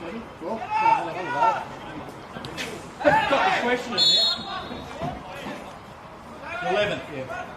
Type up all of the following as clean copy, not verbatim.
Well, got the question in there. 11th, yeah.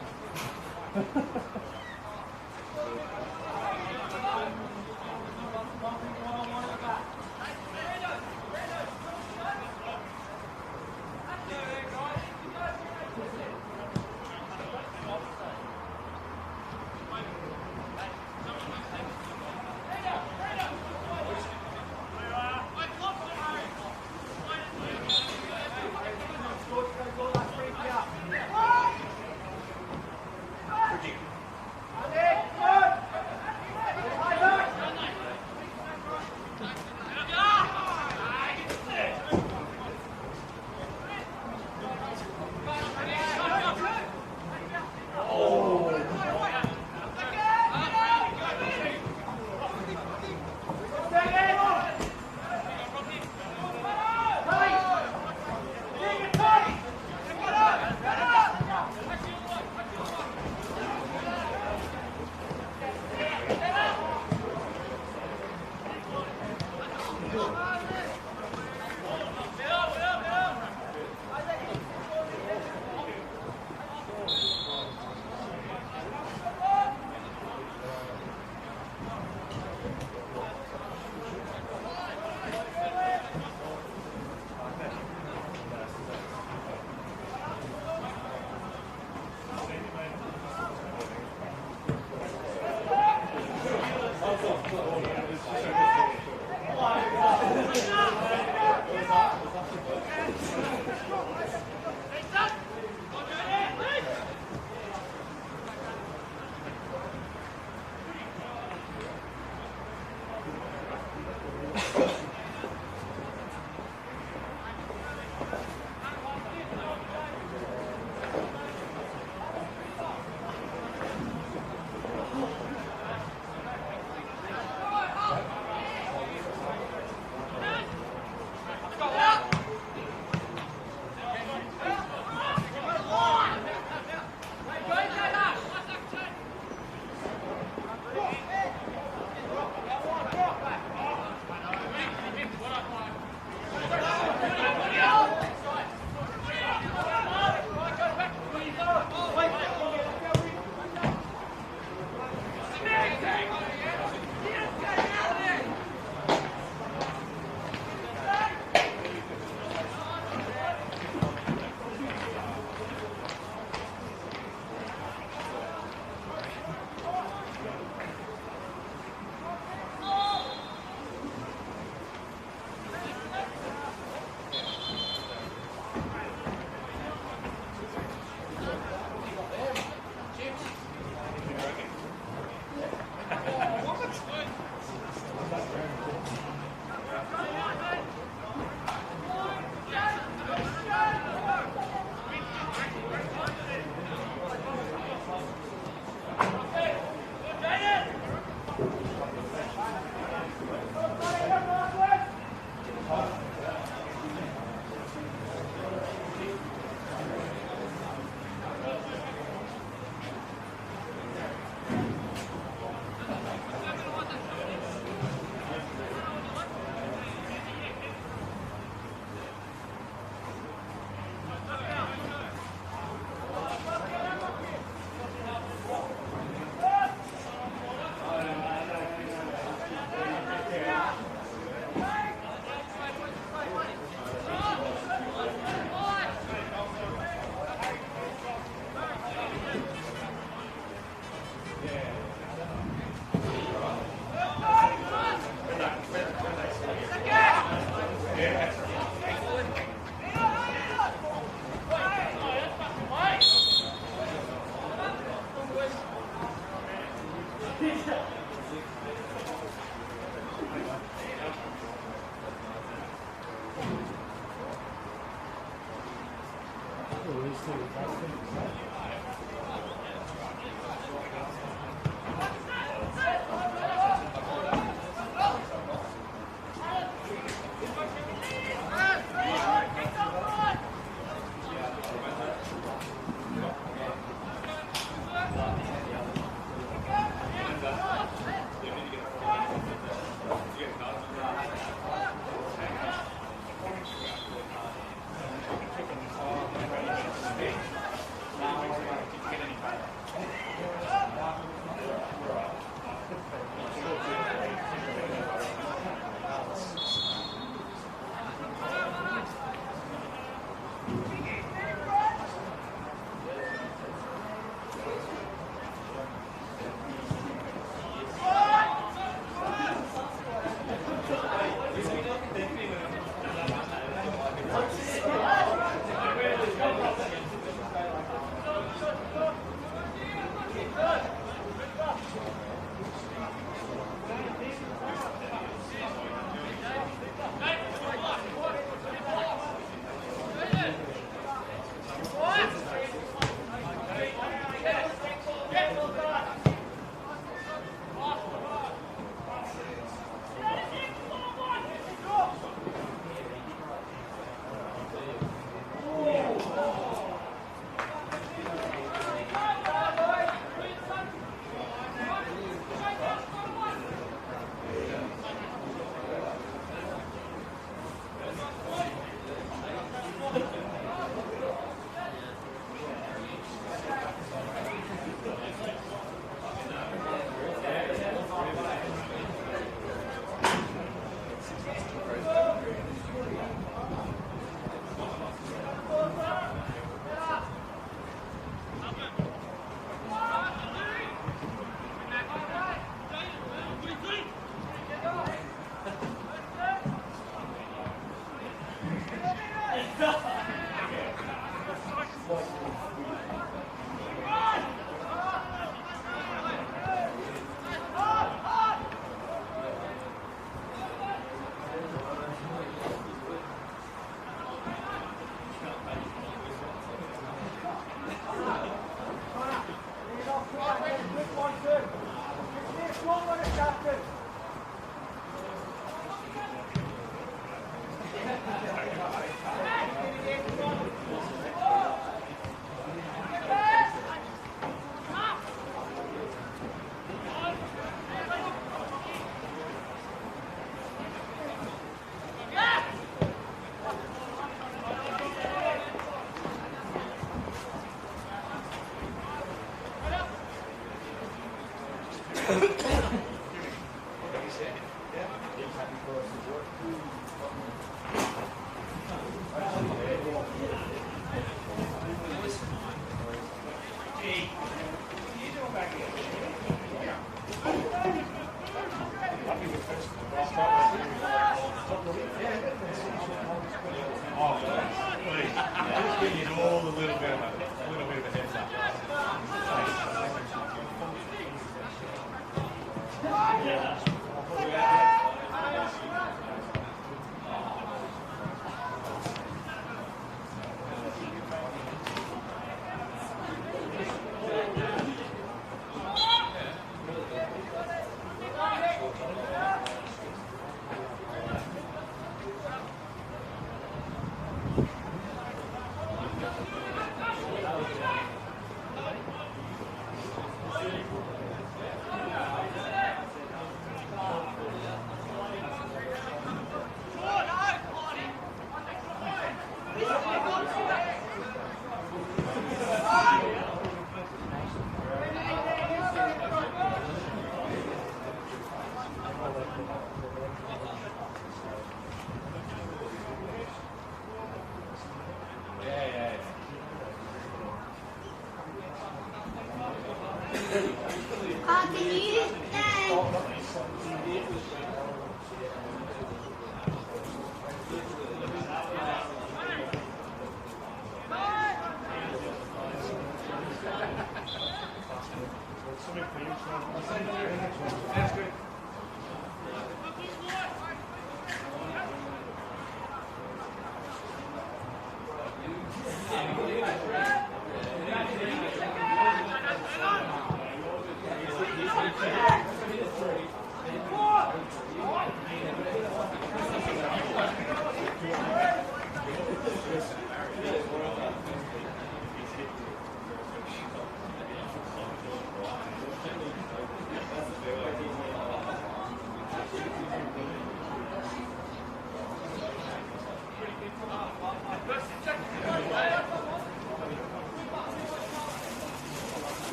Just give you all a little bit of a heads up.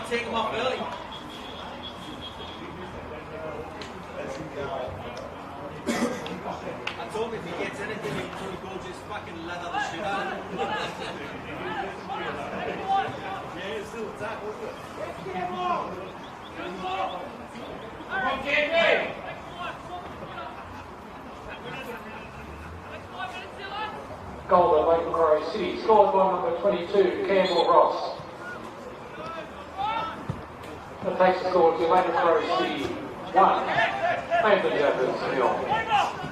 Take him off early. I told him if he gets anything, he's going to go just fucking leather the shit out of him. Yeah, it's still attack, wasn't it? Come on, KP! Goal at Macquarie City, scored by number 22, Campbell Ross. That takes the score to Macquarie City 1, Lambton Jaffas 0.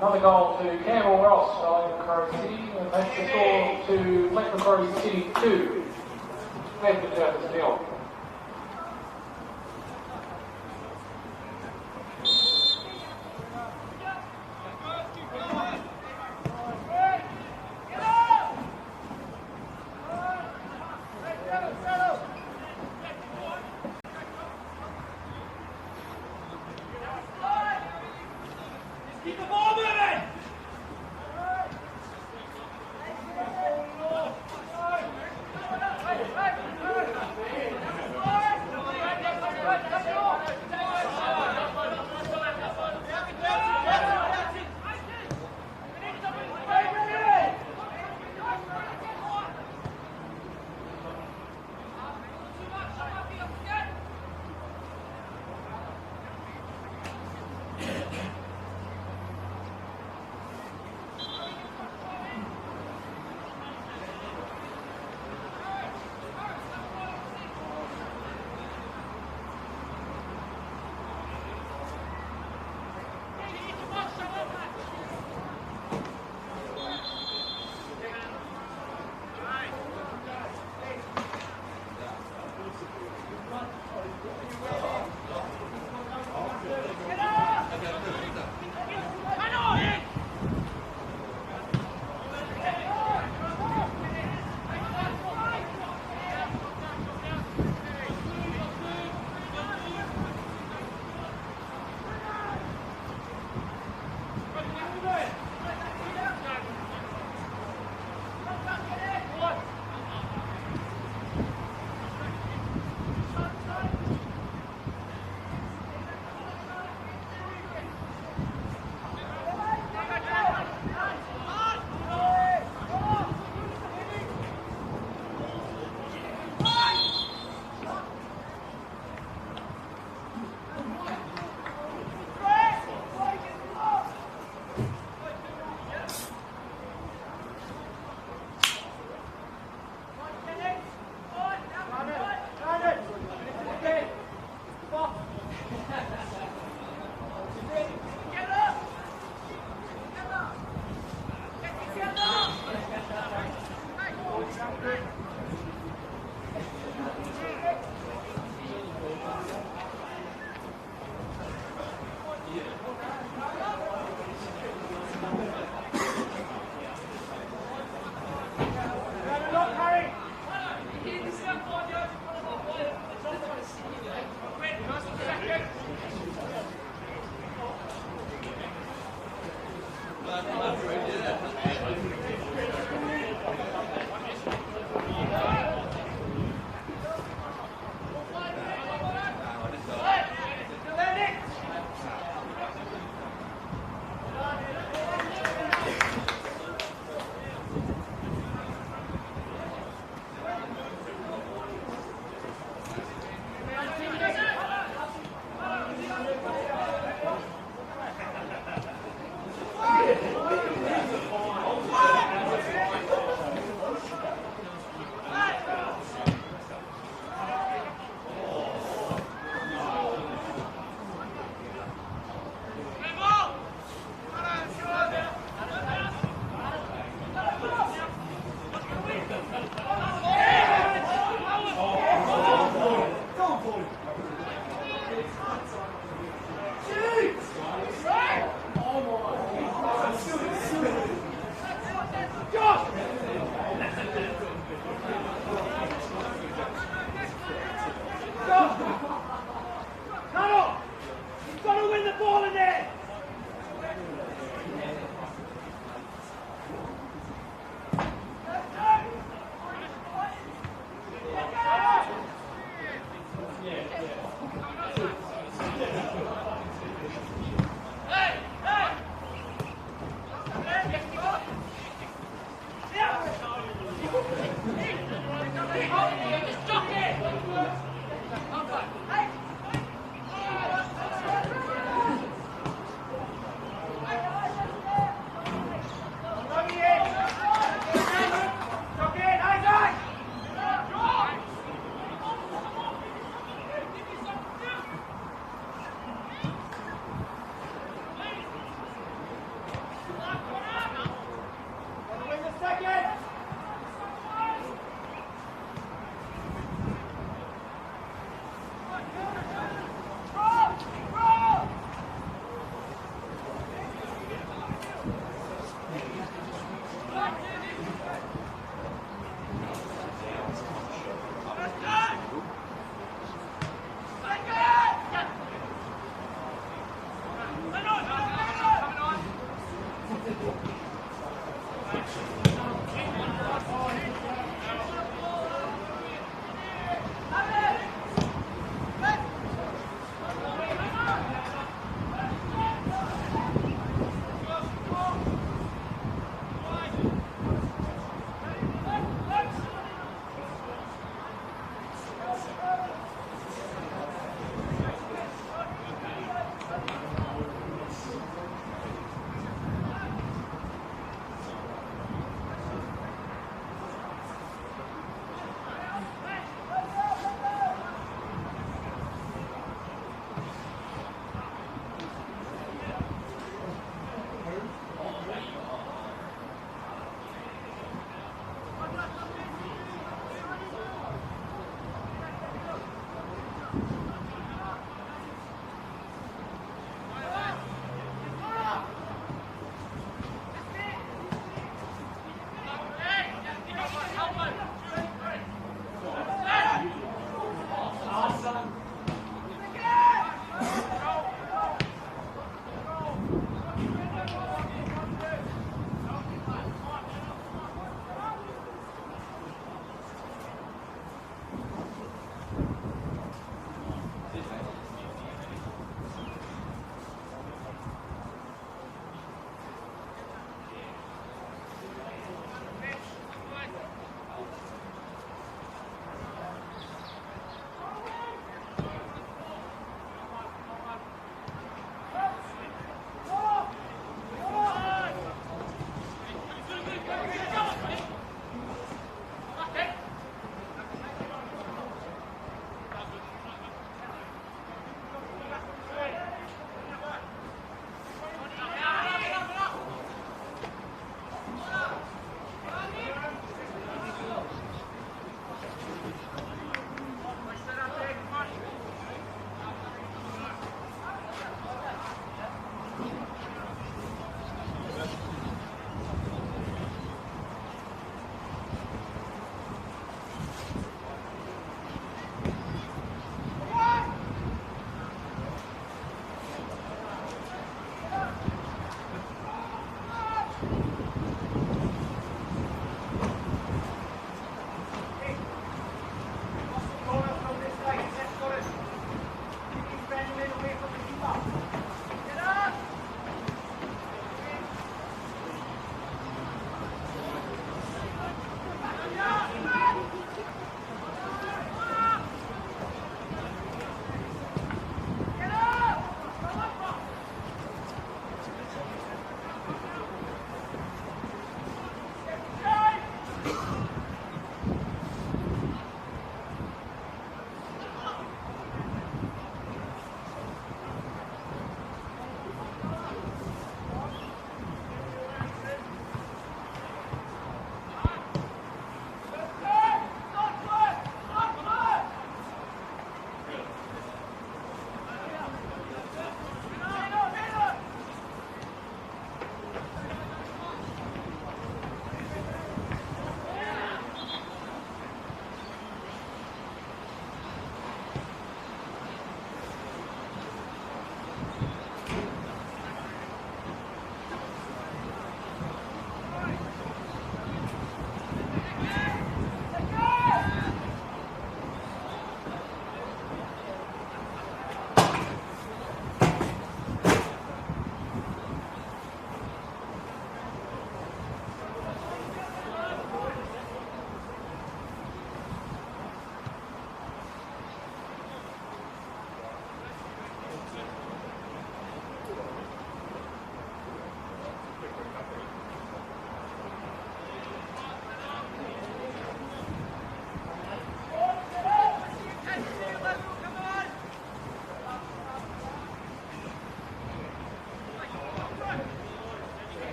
Another goal to Campbell Ross by Macquarie City, and takes the score to Macquarie City 2, Lambton Jaffas 0.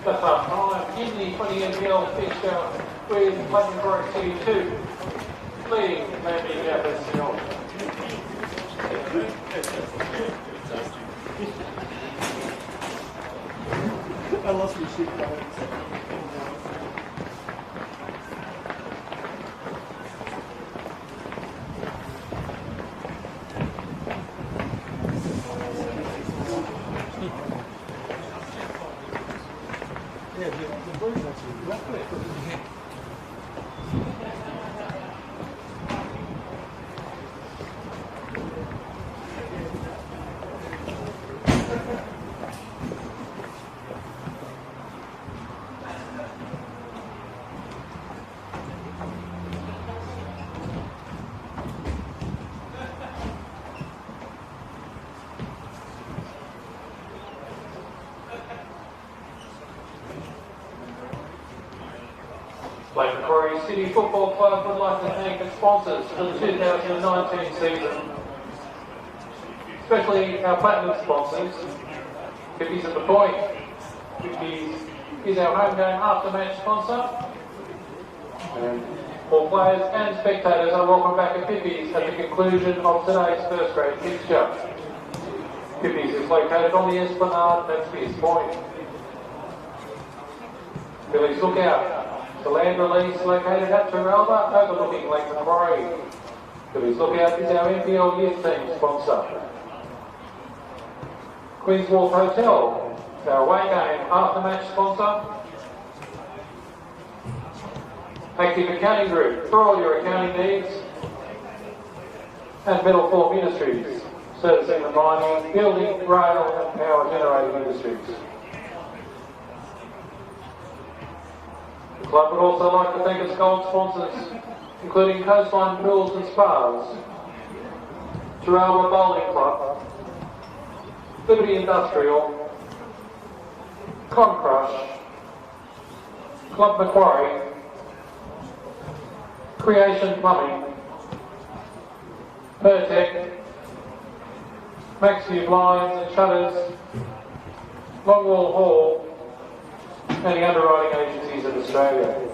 That's half time in the 20 NPL fixture with Macquarie City 2, leading Lambton Jaffas 0. I lost my sheet. Yeah, the boys actually left it. Macquarie City Football Club would like to thank its sponsors for the 2019 season, especially our platinum sponsors, Jaffas at the Point, which is our home game after-match sponsor. And all players and spectators are welcome back at Jaffas at the conclusion of today's first grade fixture. Jaffas is located on the Esplanade at Spears Point. Billy's Lookout. The land release located at Terralba, overlooking Lake Macquarie. Billy's Lookout is our NPL U20's sponsor. Queen's Wharf Hotel, our away game after-match sponsor. Active Accounting Group for all your accounting needs. And Metal Form Industries, servicing the mining, building, rail and power generating industries. The club would also like to thank its gold sponsors, including Coastline Pools and Spas, Terralba Bowling Club, Liberty Industrial, Concrush, Club Macquarie, Creation Plumbing, Pertec, Maxview Blinds and Shutters, Longwall Hall, and the underwriting agencies of Australia.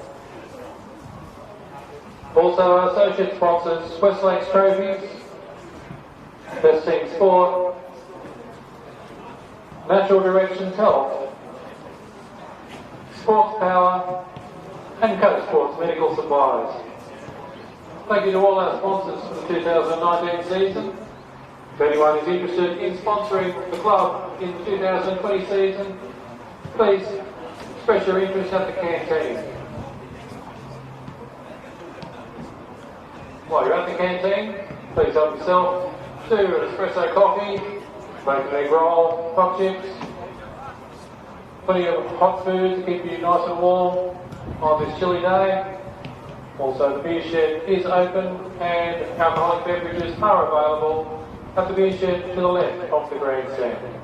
Also our associate sponsors, West Lakes Trophies, Best Team Sport, Natural Directions Health, Sports Power, and Co Sports Medical Supplies. Thank you to all our sponsors for the 2019 season. If anyone is interested in sponsoring the club in the 2020 season, please express your interest at the canteen. While you're at the canteen, please help yourself to an espresso coffee, bacon egg roll, hot chips, plenty of hot food to keep you nice and warm on this chilly day. Also, the beer shed is open and alcoholic beverages are available at the beer shed to the left of the grandstand.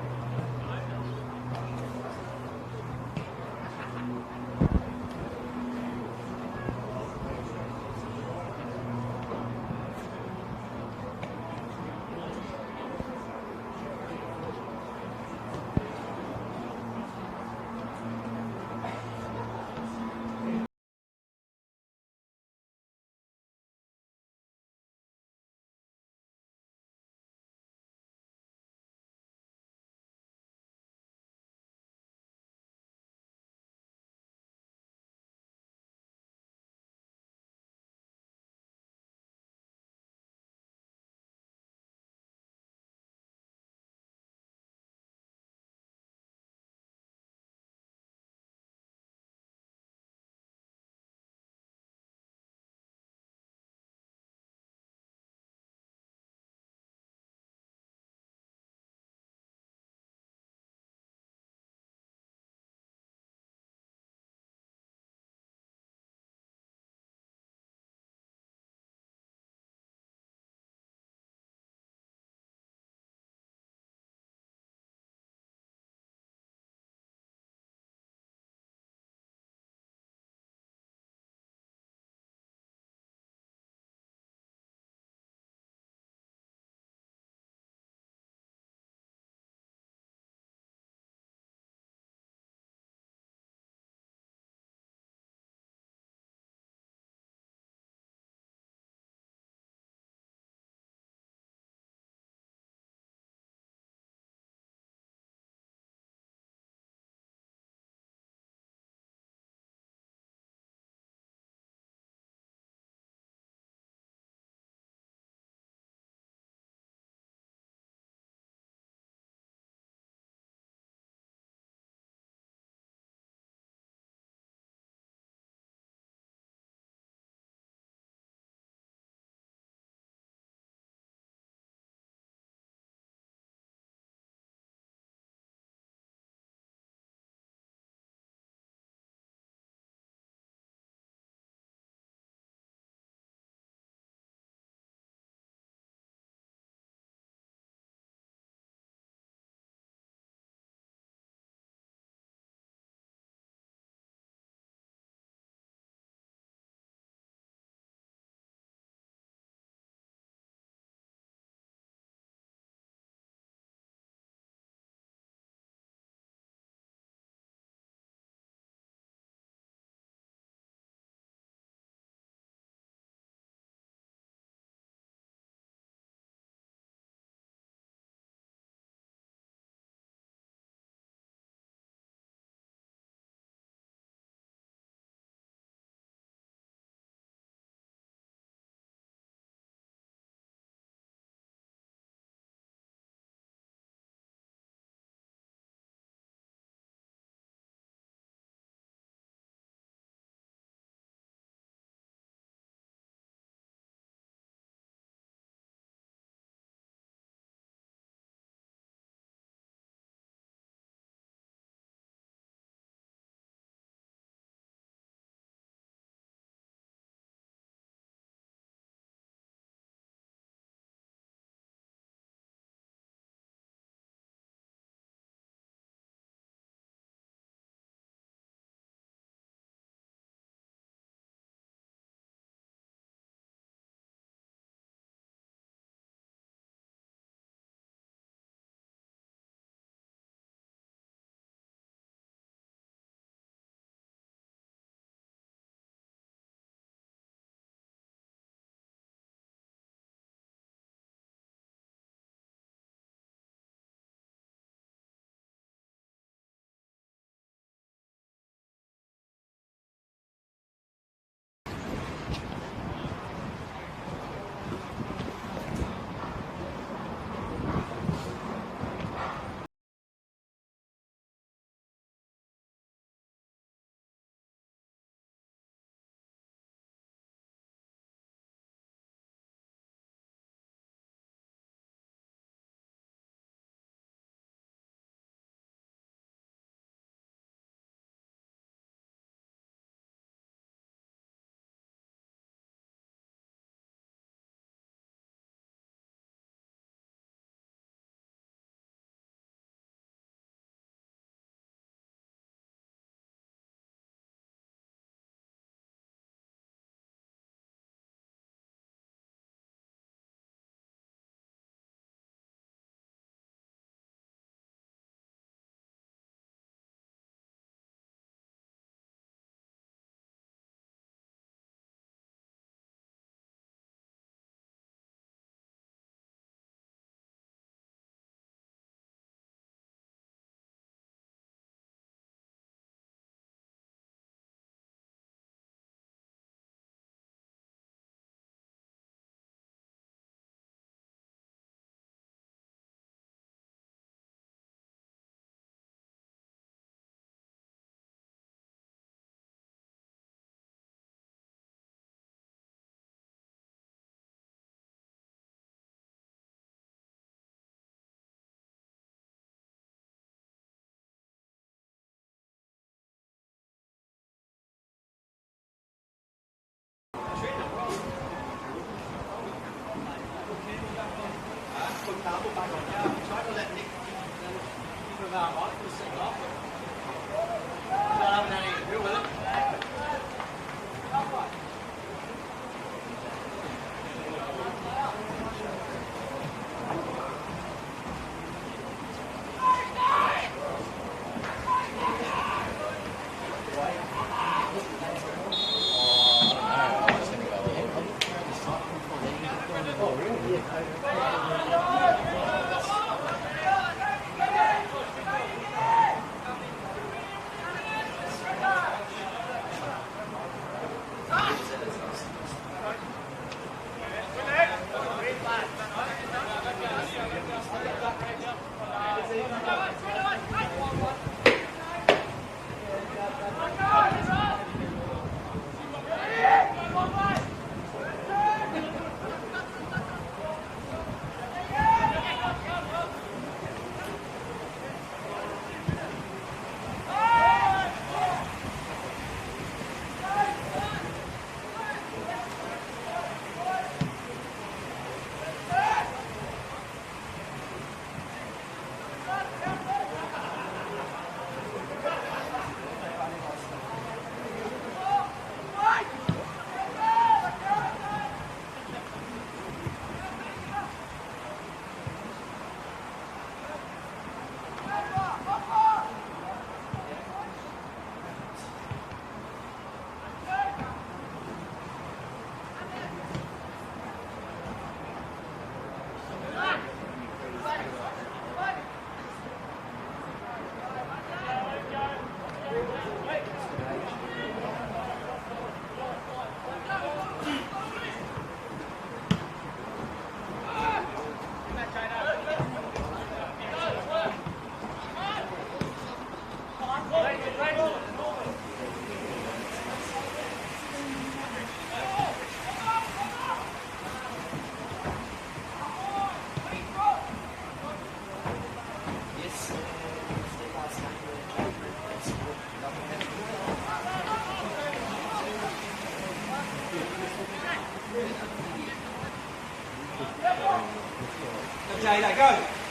Jay, there, go.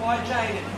Wide Jay.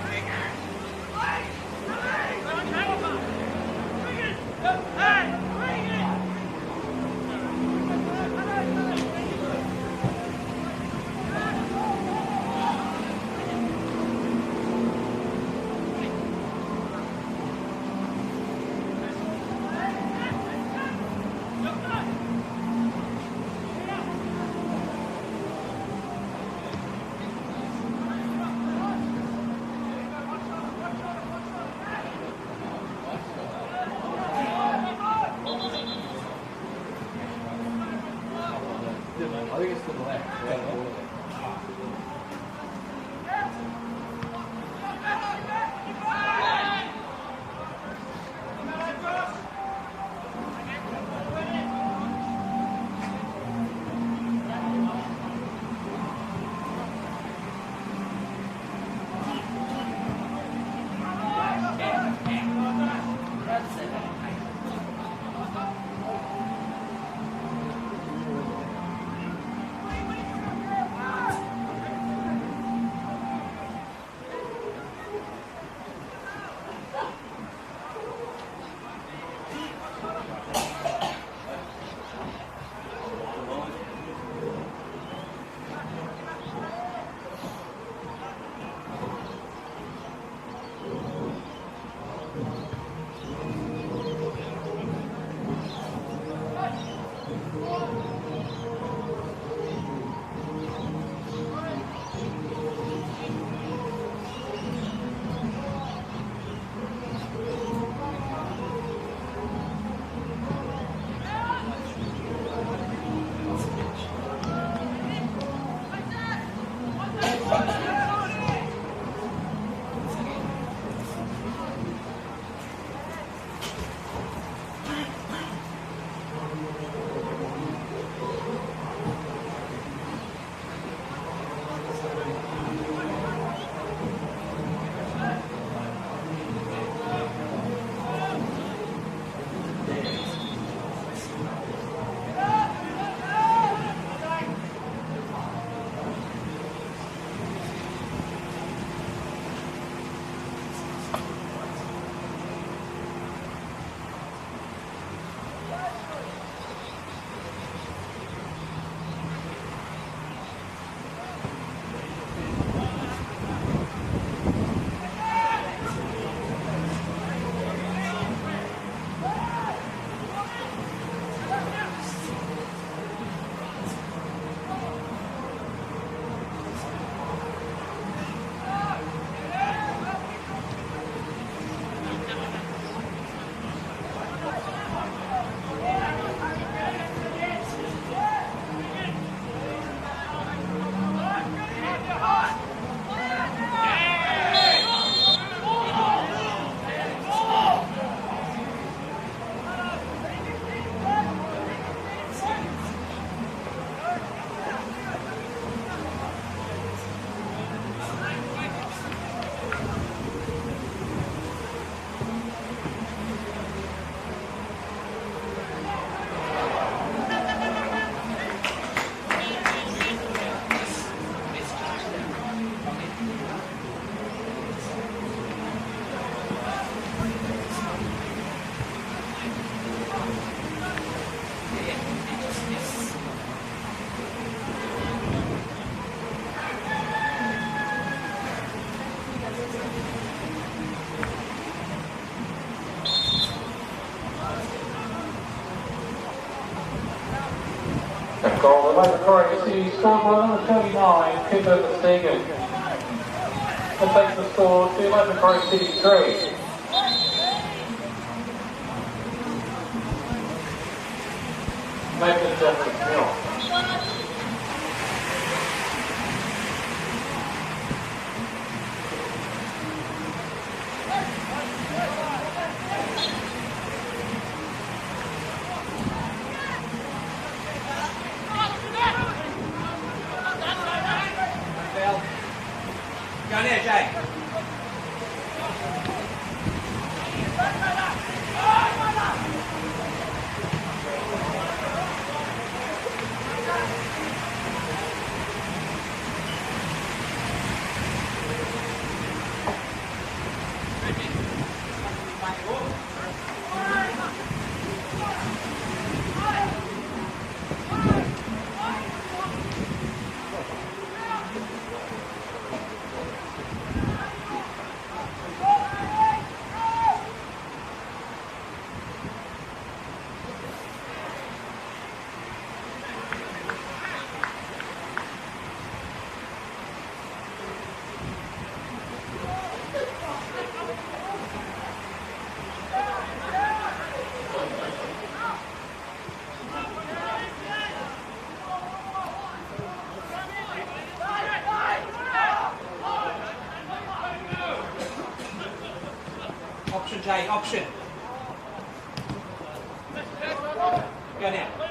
Macquarie City scored by number 39, Cooper Verstegen. That takes the score to Macquarie City 3. Lambton Jaffas 0. Go on here, Jay. Option, Jay, option. Go now.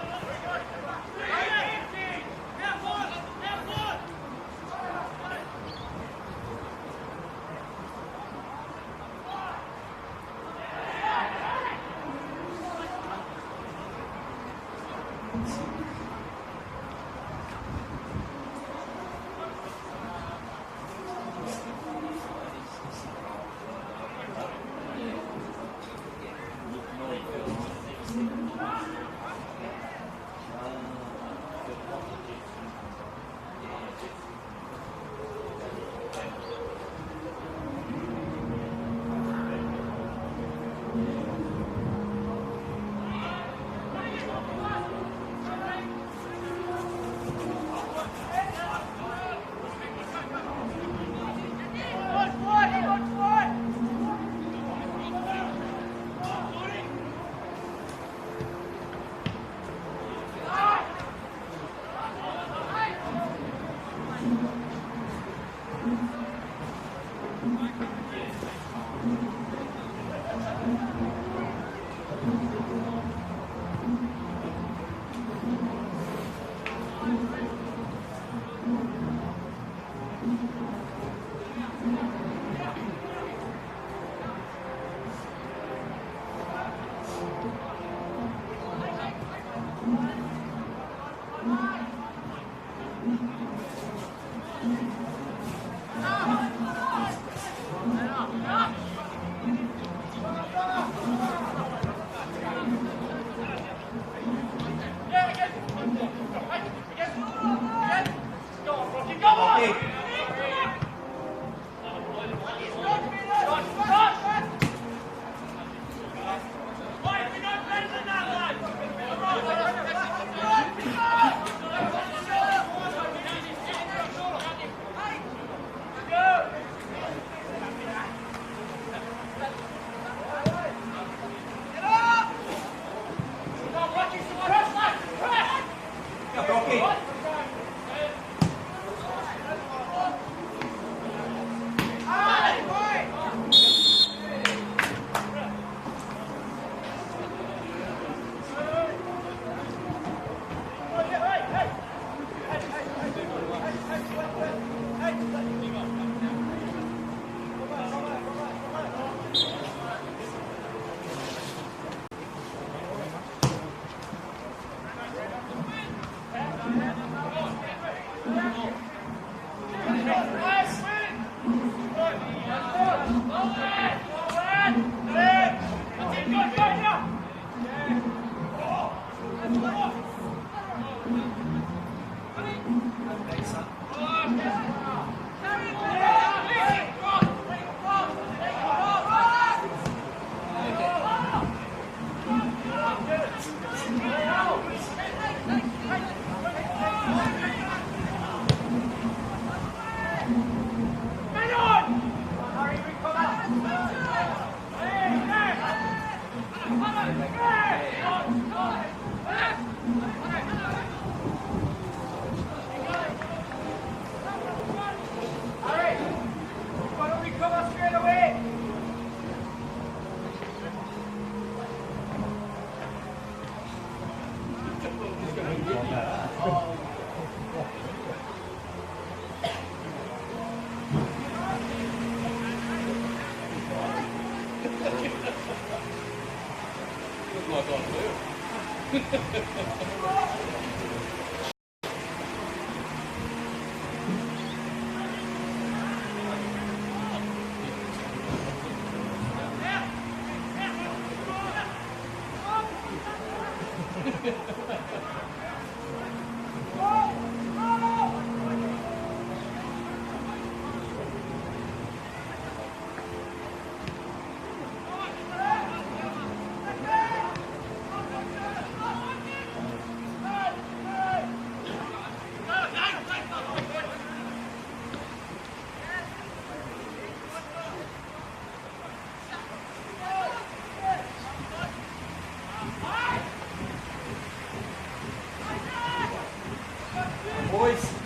Boys.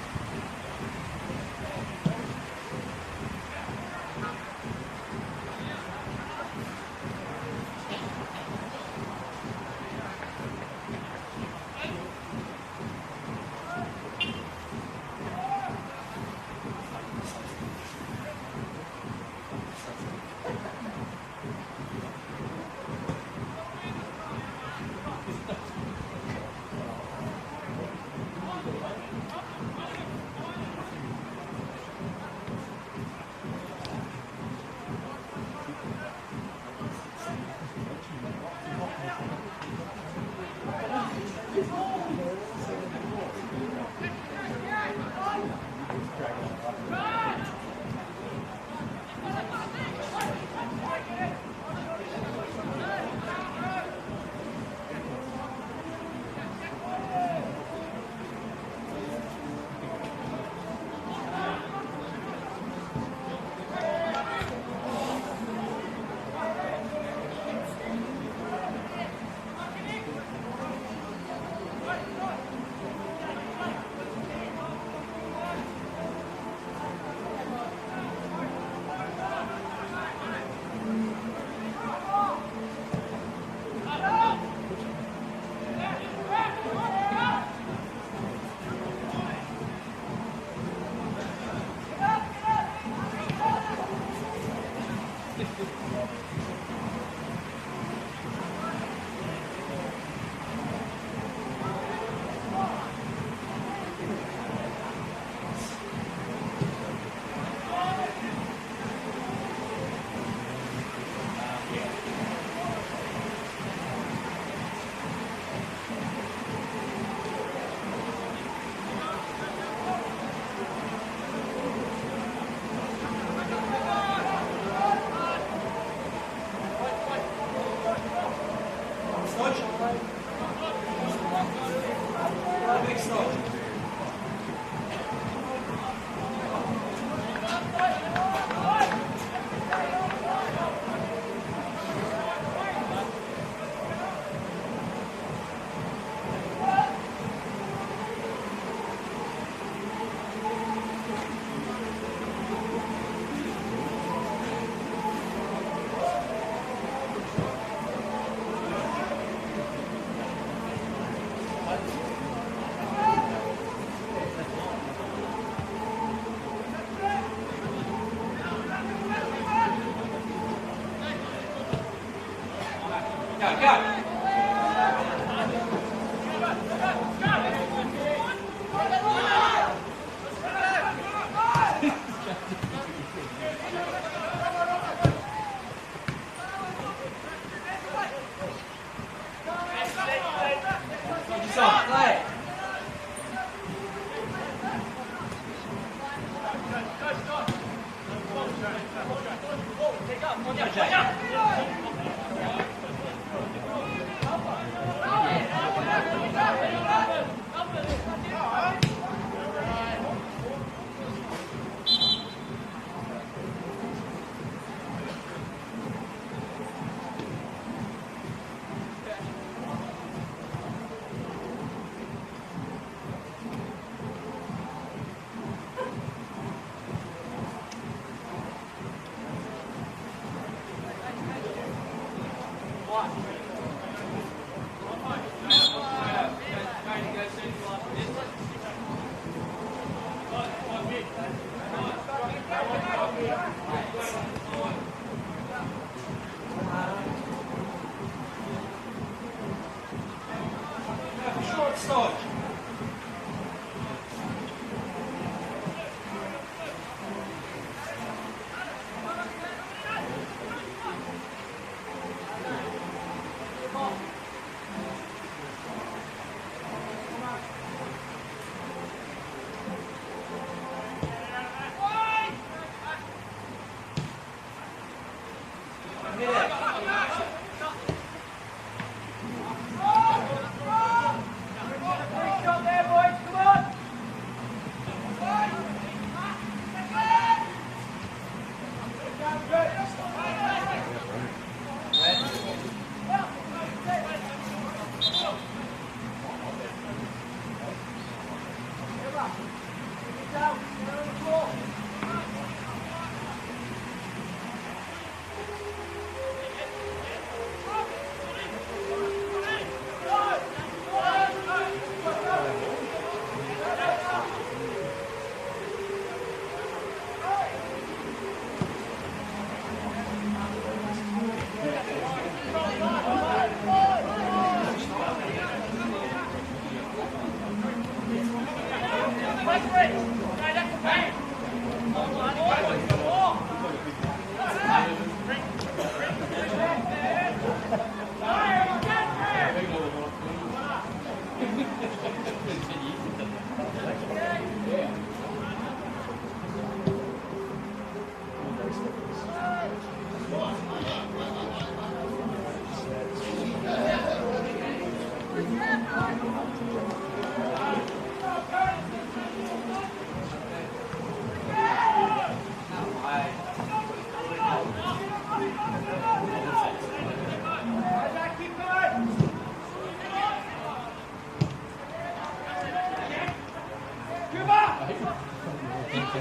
You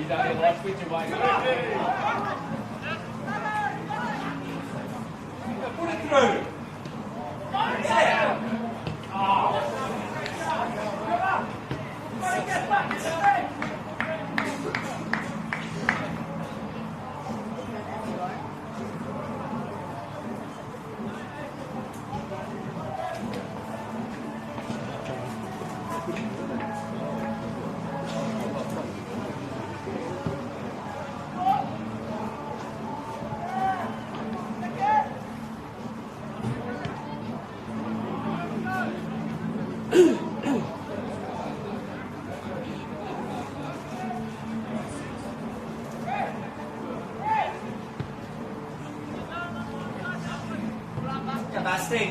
don't like switching away. Put it through. Capacity.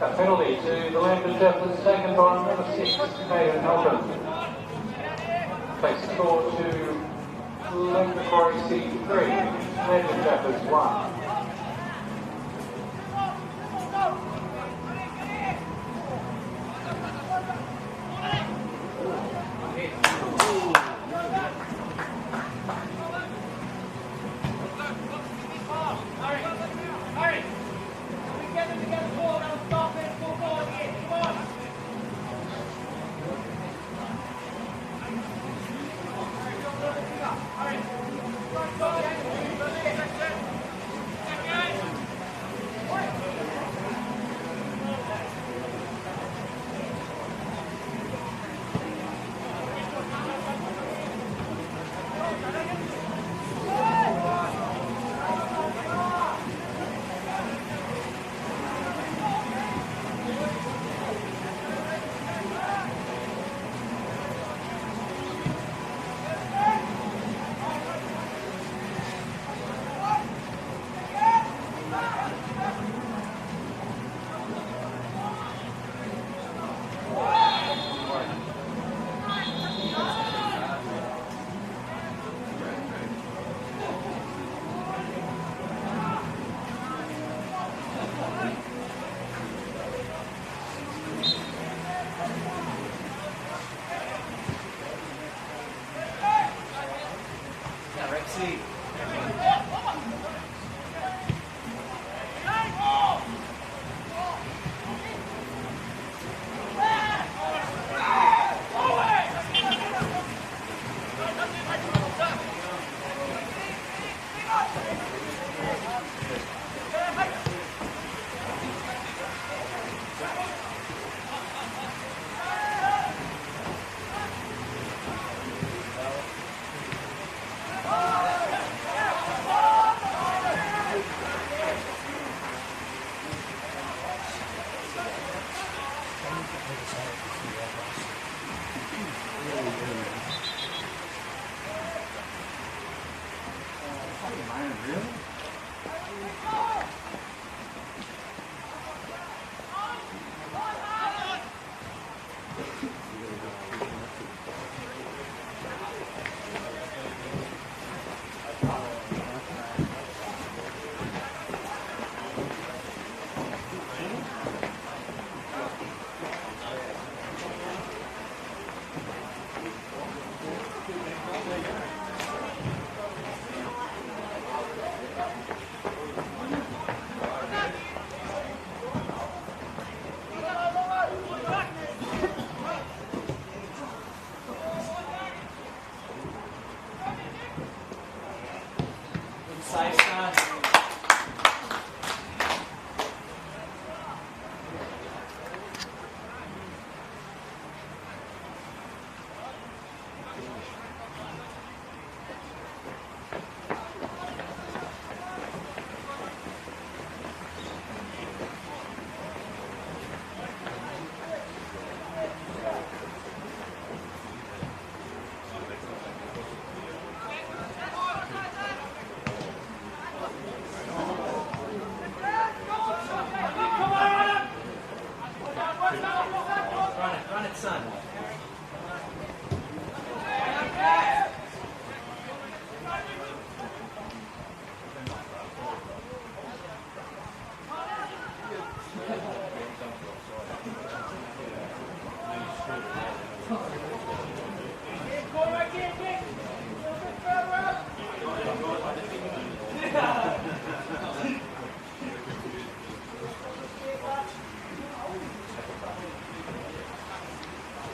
A penalty to the Lambton Jaffas taken by number 6, Hayden Melbourne. Takes the score to Macquarie 3, Lambton Jaffas 1. Safe start. Run it, son.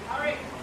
Hurry!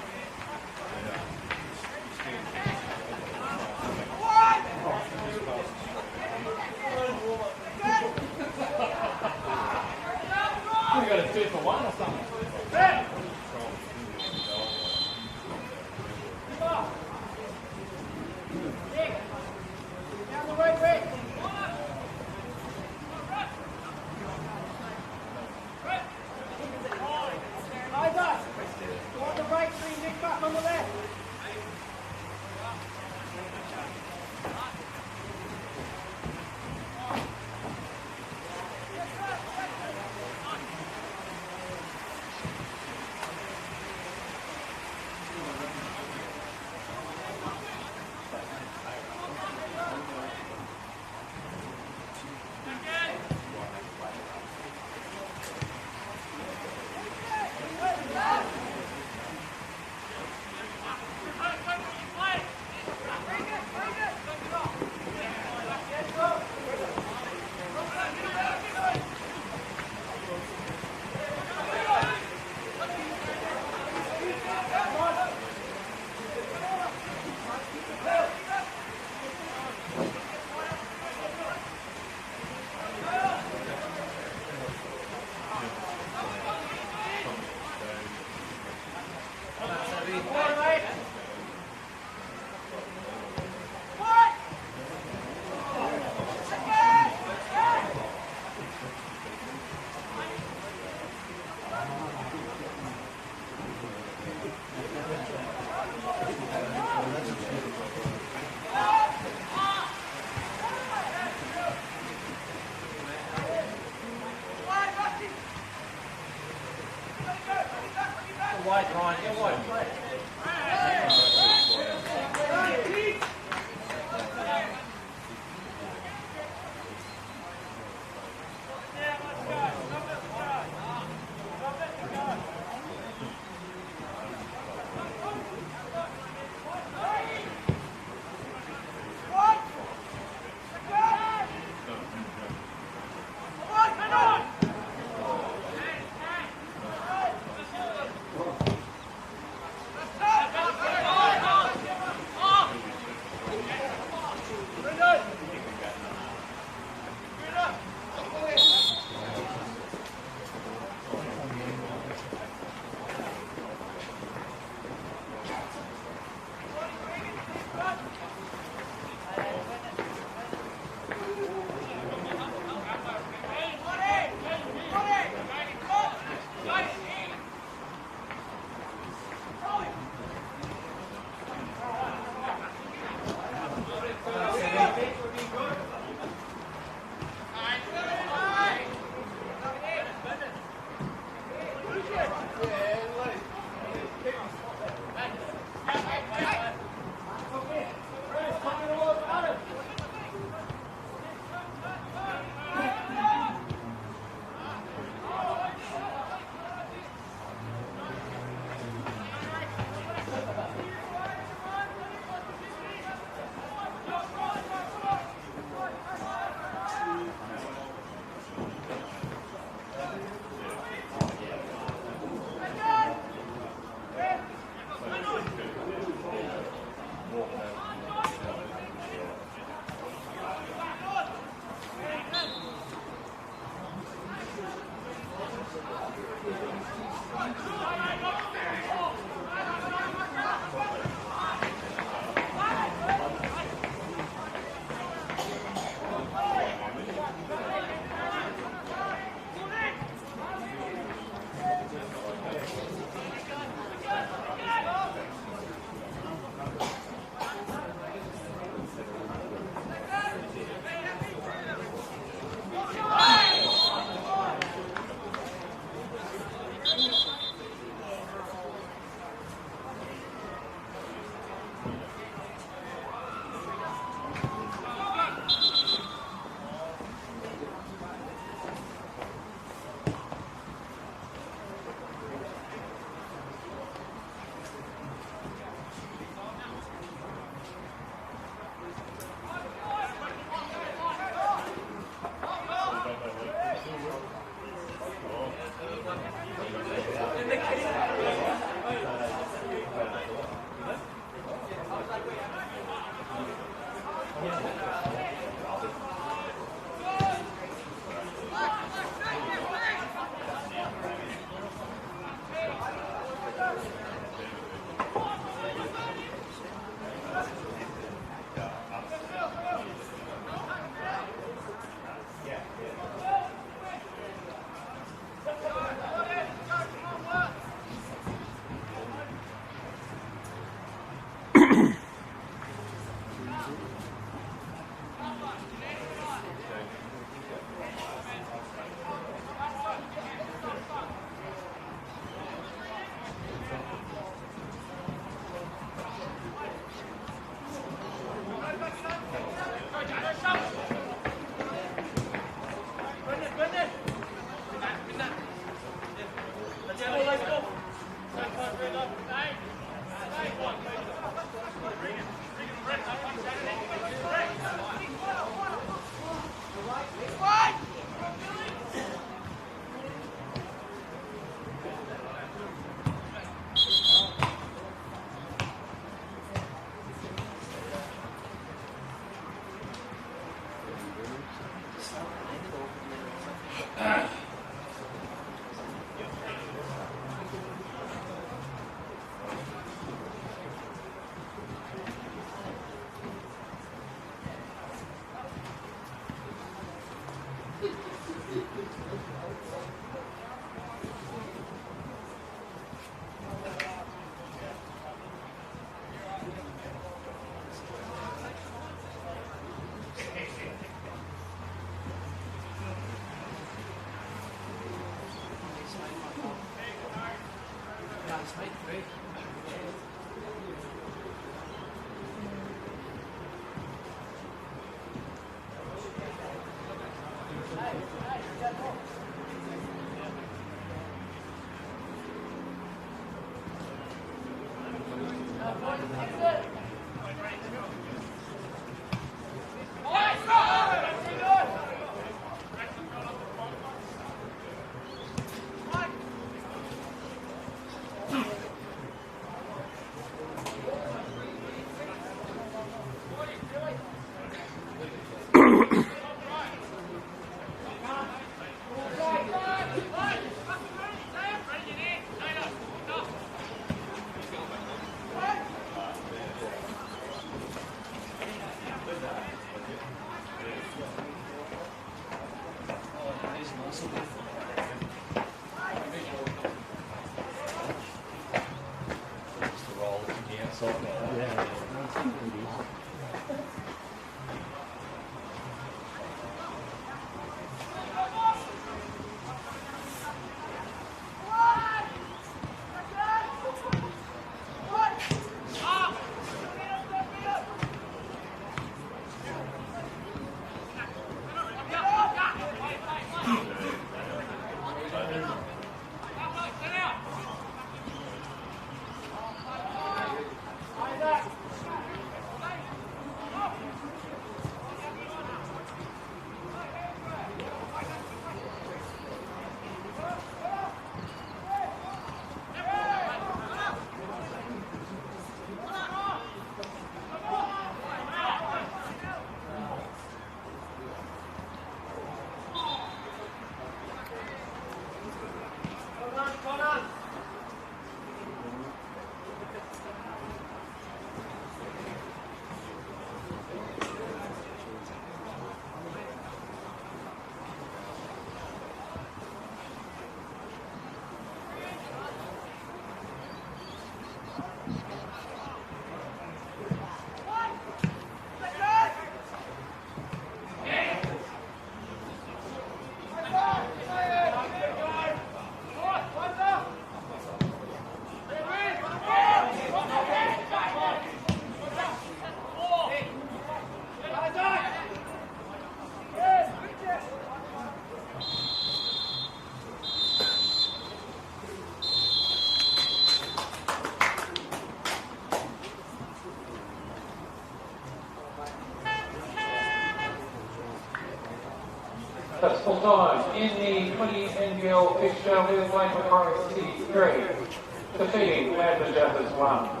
That's full time. In the 20 NPL fixture with Macquarie City 3, defeating Lambton Jaffas 1.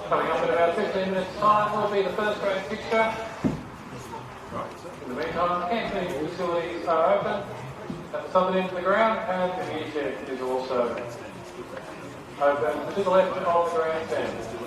Coming up in about 15 minutes time will be the first grade fixture. In the meantime, canteen facilities are open at the southern end of the ground and the gear shed is also open to the left of the grandstand.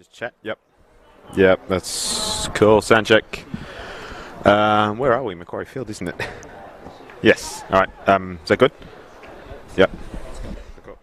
Just chat. Yep. Yep. That's cool. Sound check. Where are we? Macquarie Field, isn't it? Yes. All right. Is that good? Yep. Cool.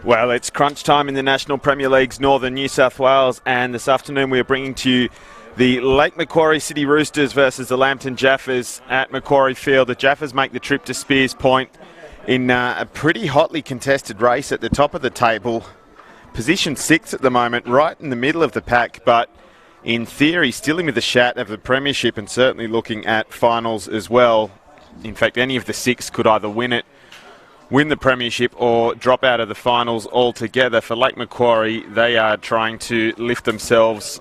Well, it's crunch time in the National Premier League's Northern New South Wales, and this afternoon we are bringing to you the Lake Macquarie City Roosters versus the Lambton Jaffas at Macquarie Field. The Jaffas make the trip to Spears Point in a pretty hotly contested race at the top of the table. Position 6 at the moment, right in the middle of the pack, but in theory still in with the shat of the premiership and certainly looking at finals as well. In fact, any of the 6 could either win the premiership or drop out of the finals altogether. For Lake Macquarie, they are trying to lift themselves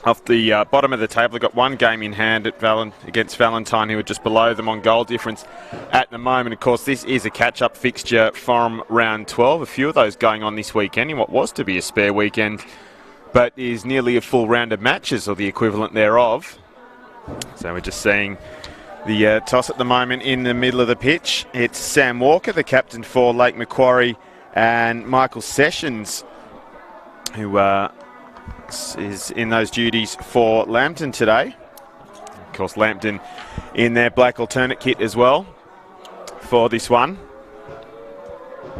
off the bottom of the table. They've got one game in hand against Valentine, who are just below them on goal difference at the moment. Of course, this is a catch-up fixture from round 12. A few of those going on this weekend in what was to be a spare weekend, but is nearly a full round of matches, or the equivalent thereof. So we're just seeing the toss at the moment in the middle of the pitch. It's Sam Walker, the captain for Lake Macquarie, and Michael Sessions, who is in those duties for Lambton today. Of course, Lambton in their black alternate kit as well for this one.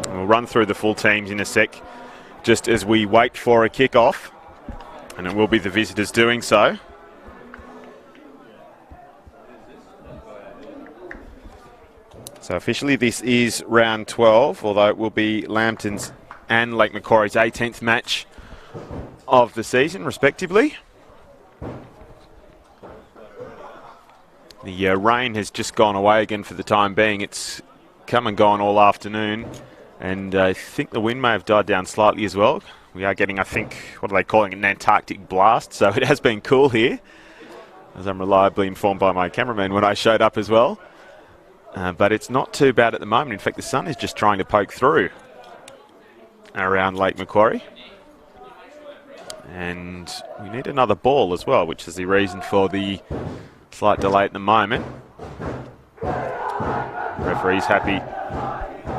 We'll run through the full teams in a sec, just as we wait for a kick-off, and it will be the visitors doing so. So officially this is round 12, although it will be Lambton's and Lake Macquarie's 18th match of the season, respectively. The rain has just gone away again for the time being. It's come and gone all afternoon, and I think the wind may have died down slightly as well. We are getting, I think, what are they calling it, an Antarctic blast, so it has been cool here, as I'm reliably informed by my cameraman when I showed up as well. But it's not too bad at the moment. In fact, the sun is just trying to poke through around Lake Macquarie. And we need another ball as well, which is the reason for the slight delay at the moment. Referee's happy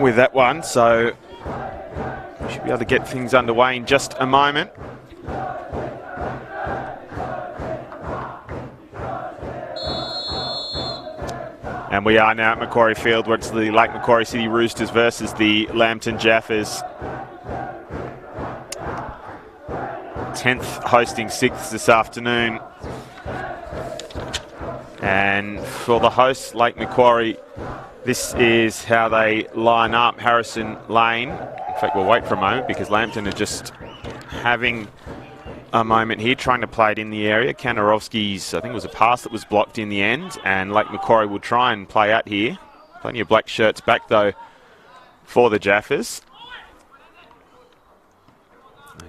with that one, so we should be able to get things underway in just a moment. And we are now at Macquarie Field, where it's the Lake Macquarie City Roosters versus the Lambton Jaffas. 10th hosting 6th this afternoon. And for the hosts, Lake Macquarie, this is how they line up. Harrison Lane. In fact, we'll wait for a moment because Lambton are just having a moment here, trying to play it in the area. Kanarovsky's, I think it was a pass that was blocked in the end, and Lake Macquarie will try and play out here. Plenty of black shirts back, though, for the Jaffas.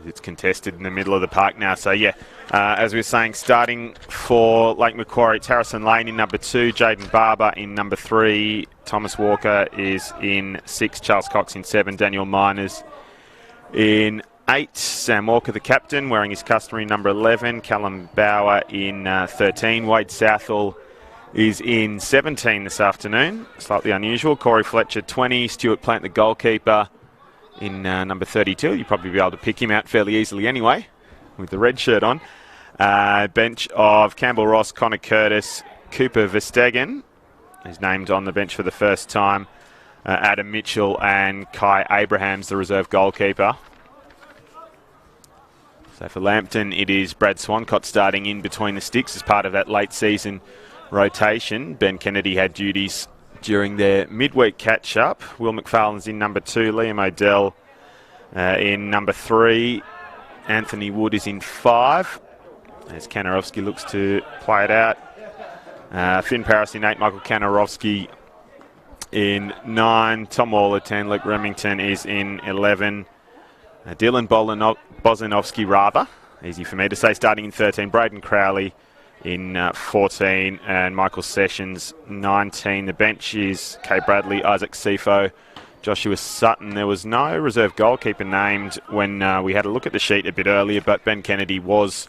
It's contested in the middle of the park now. So, yeah, as we were saying, starting for Lake Macquarie, it's Harrison Lane in number 2, Jaden Barber in number 3, Thomas Walker is in 6, Charles Cox in 7, Daniel Miners in 8, Sam Walker, the captain, wearing his customary number 11, Callum Bauer in 13, Wade Southall is in 17 this afternoon, slightly unusual, Corey Fletcher 20, Stuart Plant, the goalkeeper, in number 32. You'll probably be able to pick him out fairly easily anyway, with the red shirt on. Bench of Campbell Ross, Connor Curtis, Cooper Verstegen, who's named on the bench for the first time, Adam Mitchell and Kai Abrahams, the reserve goalkeeper. So for Lambton, it is Brad Swancott starting in between the sticks as part of that late season rotation. Ben Kennedy had duties during their midweek catch-up. Will McFarlane's in number 2, Liam Odell in number 3, Anthony Wood is in 5, as Kanarovsky looks to play it out. Finn Paris in 8, Michael Kanarovsky in 9, Tom Waller 10, Luke Remington is in 11, Dylan Bozanovsky, rather, easy for me to say, starting in 13, Braden Crowley in 14, and Michael Sessions 19. The bench is Kay Bradley, Isaac Sifo, Joshua Sutton. There was no reserve goalkeeper named when we had a look at the sheet a bit earlier, but Ben Kennedy was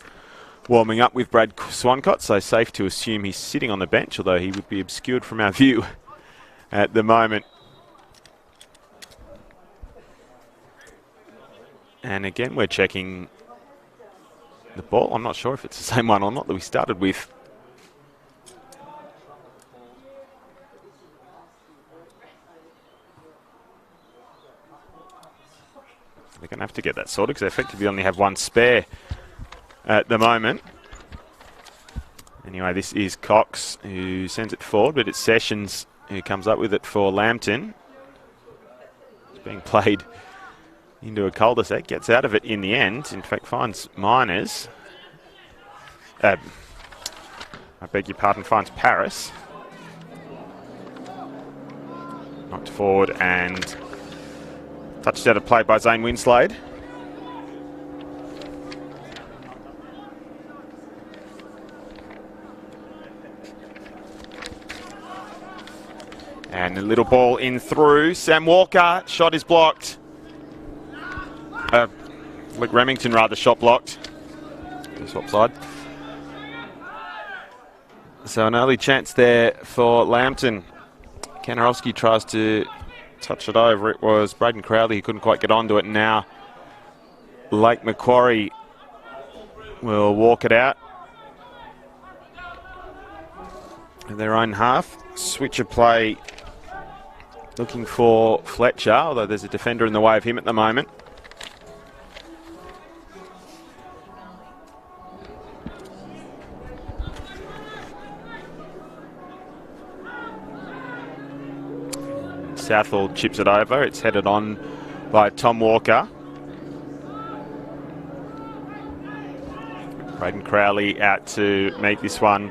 warming up with Brad Swancott, so safe to assume he's sitting on the bench, although he would be obscured from our view at the moment. And again, we're checking the ball. I'm not sure if it's the same one or not that we started with. they're going to have to get that sorted because they effectively only have one spare at the moment. Anyway, this is Cox who sends it forward, but it's Sessions who comes up with it for Lambton. It's being played into a cul-de-sac, gets out of it in the end. In fact, finds Miners. I beg your pardon, finds Paris. Knocked forward and touched out of play by Zane Winslade. And a little ball in through. Sam Walker, shot is blocked. Luke Remington rather, shot blocked. Swap side. So an early chance there for Lambton. Kanarowski tries to touch it over. It was Braden Crowley who couldn't quite get onto it. Now Lake Macquarie will walk it out in their own half. Switch of play looking for Fletcher, although there's a defender in the way of him at the moment. Southall chips it over. It's headed on by Tom Walker. Braden Crowley out to meet this one.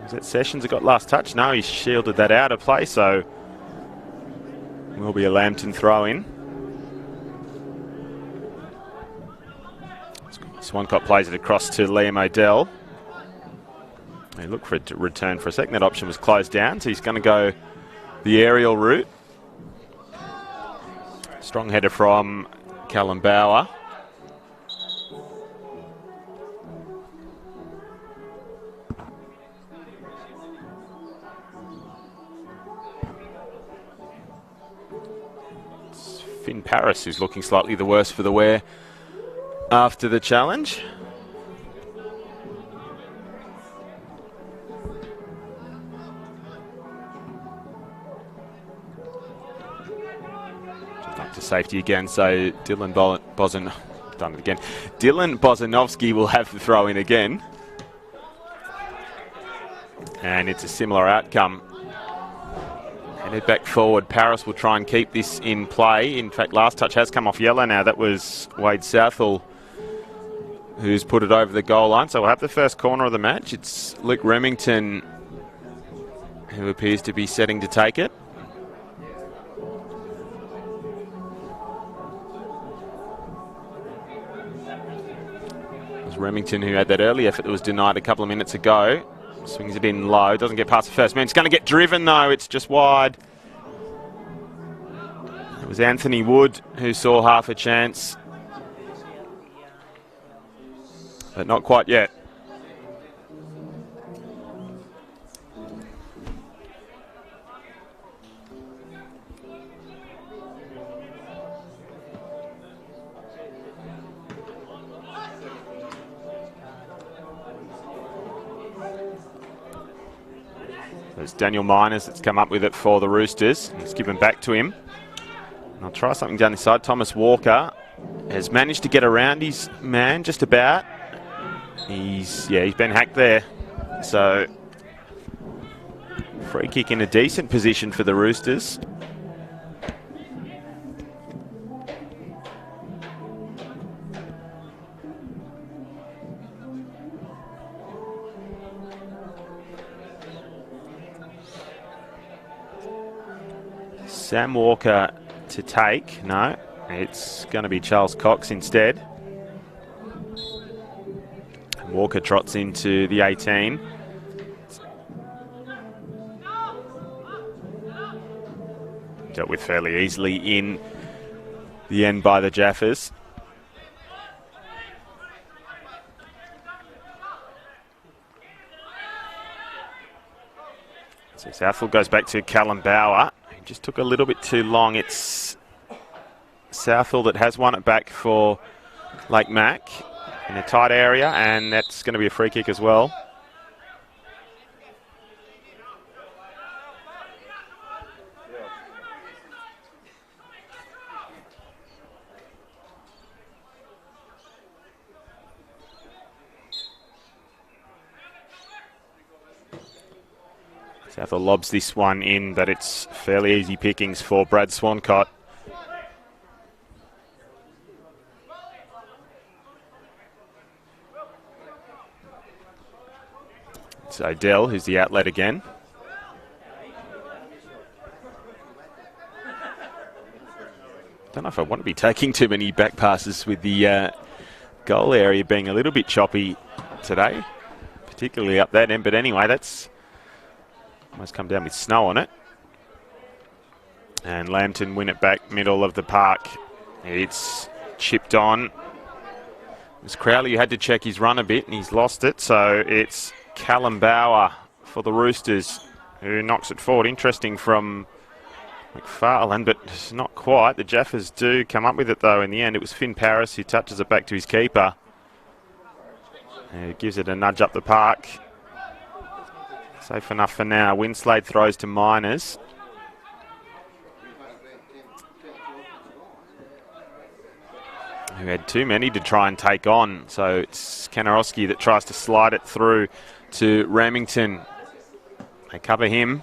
Was it Sessions that got last touch? No, he shielded that out of play, so will be a Lambton throw in. Swancott plays it across to Liam Odell. He looked for it to return for a second. That option was closed down, so he's going to go the aerial route. Strong header from Callum Bauer. It's Finn Paris who's looking slightly the worse for the wear after the challenge. Up to safety again, so Dylan Bozanovsky will have the throw in again. And it's a similar outcome. Headed back forward, Paris will try and keep this in play. In fact, last touch has come off yellow now. That was Wade Southall who's put it over the goal line. So we'll have the first corner of the match. It's Luke Remington who appears to be setting to take it. It was Remington who had that early effort that was denied a couple of minutes ago. Swings it in low, doesn't get past the first man. It's going to get driven though, it's just wide. It was Anthony Wood who saw half a chance. But not quite yet. It's Daniel Miners that's come up with it for the Roosters. It's given back to him. And I'll try something down this side. Thomas Walker has managed to get around his man just about. He's been hacked there. So free kick in a decent position for the Roosters. Sam Walker to take. No, it's going to be Charles Cox instead. Walker trots into the 18. Dealt with fairly easily in the end by the Jaffas. So Southall goes back to Callum Bauer. He just took a little bit too long. It's Southall that has won it back for Lake Mac in a tight area, and that's going to be a free kick as well. Southall lobs this one in, but it's fairly easy pickings for Brad Swancott. It's Odell who's the outlet again. Don't know if I want to be taking too many back passes with the goal area being a little bit choppy today, particularly up that end. But anyway, that's almost come down with snow on it. And Lambton win it back middle of the park. It's chipped on. It was Crowley who had to check his run a bit and he's lost it. So it's Callum Bauer for the Roosters who knocks it forward. Interesting from McFarlane, but not quite. The Jaffas do come up with it though in the end. It was Finn Paris who touches it back to his keeper. And gives it a nudge up the park. Safe enough for now. Winslade throws to Miners. Who had too many to try and take on. So it's Kanarowski that tries to slide it through to Remington. They cover him.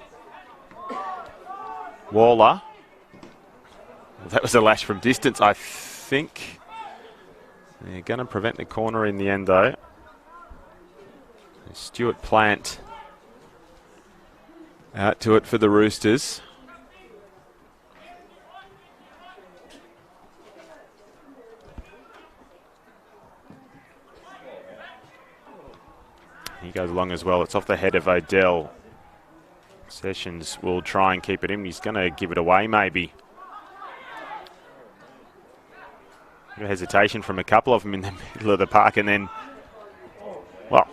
Waller. Well, that was a lash from distance, I think. They're going to prevent the corner in the end, though. Stuart Plant out to it for the Roosters. He goes along as well. It's off the head of Odell. Sessions will try and keep it in. He's going to give it away, maybe. Hesitation from a couple of them in the middle of the park, and then, well,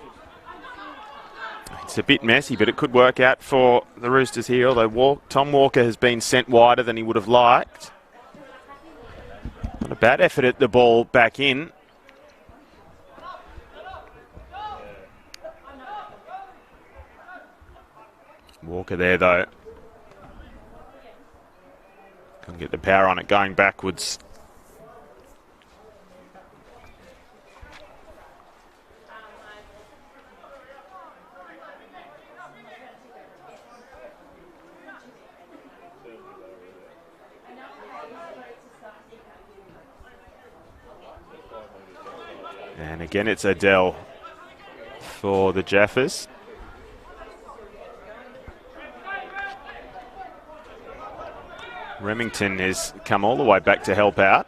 it's a bit messy, but it could work out for the Roosters here, although Tom Walker has been sent wider than he would have liked. Not a bad effort at the ball back in. Walker there, though. Can't get the power on it going backwards. And again, it's Adele for the Jaffas. Remington has come all the way back to help out.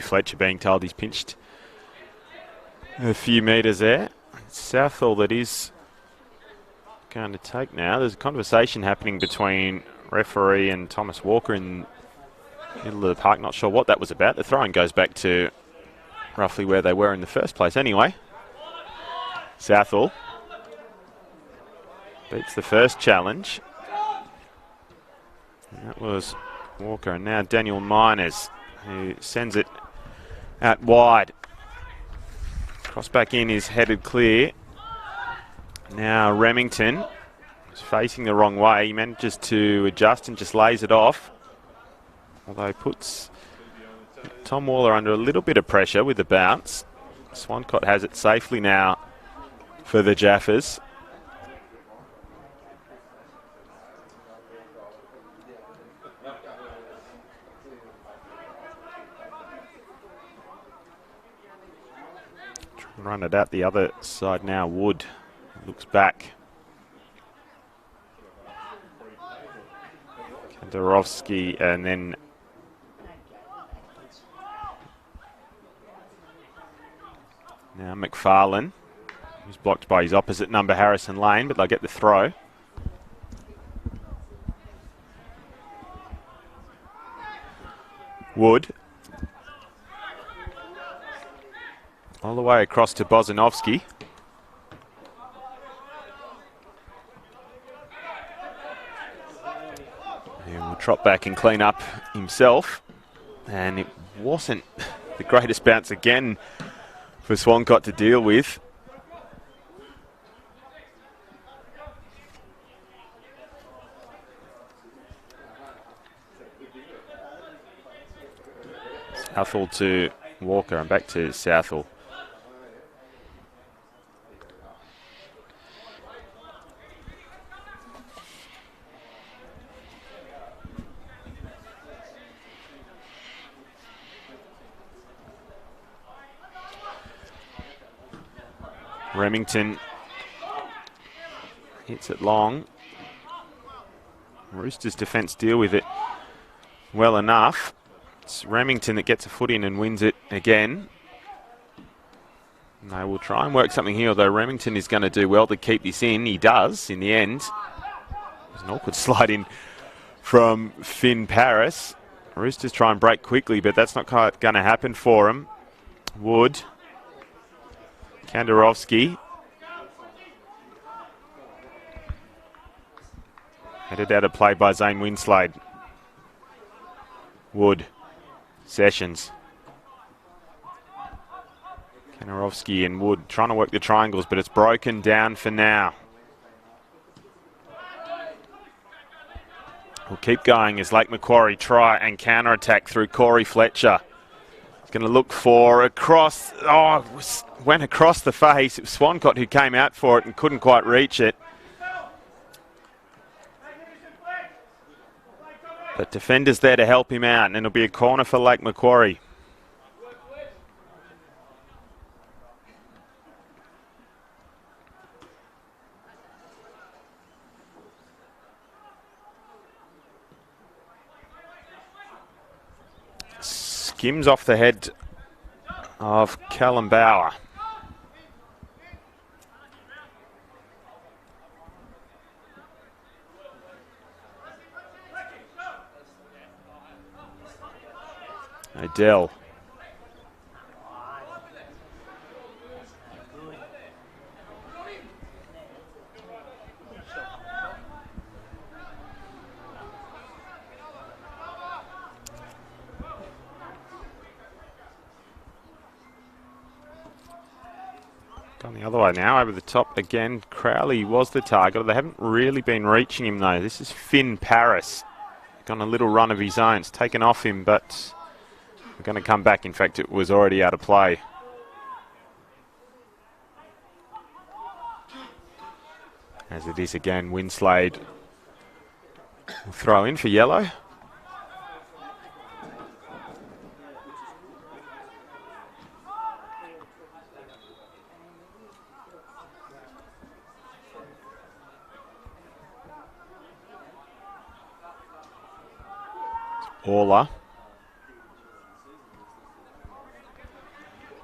Fletcher being told he's pinched a few metres there. It's Southall that is going to take now. There's a conversation happening between referee and Thomas Walker in the middle of the park. Not sure what that was about. The throwing goes back to roughly where they were in the first place anyway. Southall beats the first challenge. And that was Walker. And now Daniel Miners, who sends it out wide. Cross back in is headed clear. Now Remington is facing the wrong way. He manages to adjust and just lays it off. Although he puts Tom Waller under a little bit of pressure with the bounce. Swancott has it safely now for the Jaffas. Run it out the other side now. Wood looks back. Kandarovsky and then now McFarlane, who's blocked by his opposite number Harrison Lane, but they'll get the throw. Wood. All the way across to Bozanovsky. He will trot back and clean up himself. And it wasn't the greatest bounce again for Swancott to deal with. Southall to Walker and back to Southall. Remington hits it long. Roosters defence deal with it well enough. It's Remington that gets a foot in and wins it again. And they will try and work something here, although Remington is going to do well to keep this in. He does in the end. There's an awkward slide in from Finn Paris. Roosters try and break quickly, but that's not quite going to happen for him. Wood. Kandarovski. Headed out of play by Zane Winslade. Wood. Sessions. Kandarovski and Wood trying to work the triangles, but it's broken down for now. We'll keep going as Lake Macquarie try and counter-attack through Corey Fletcher. Going to look for across, went across the face. It was Swancott who came out for it and couldn't quite reach it. But defenders there to help him out, and it'll be a corner for Lake Macquarie. Skims off the head of Callum Bauer. Adele. Gone the other way now, over the top again. Crowley was the target. They haven't really been reaching him though. This is Finn Paris. Gone a little run of his own. It's taken off him, but we're going to come back. In fact, it was already out of play. As it is again, Winslade will throw in for yellow. Orla.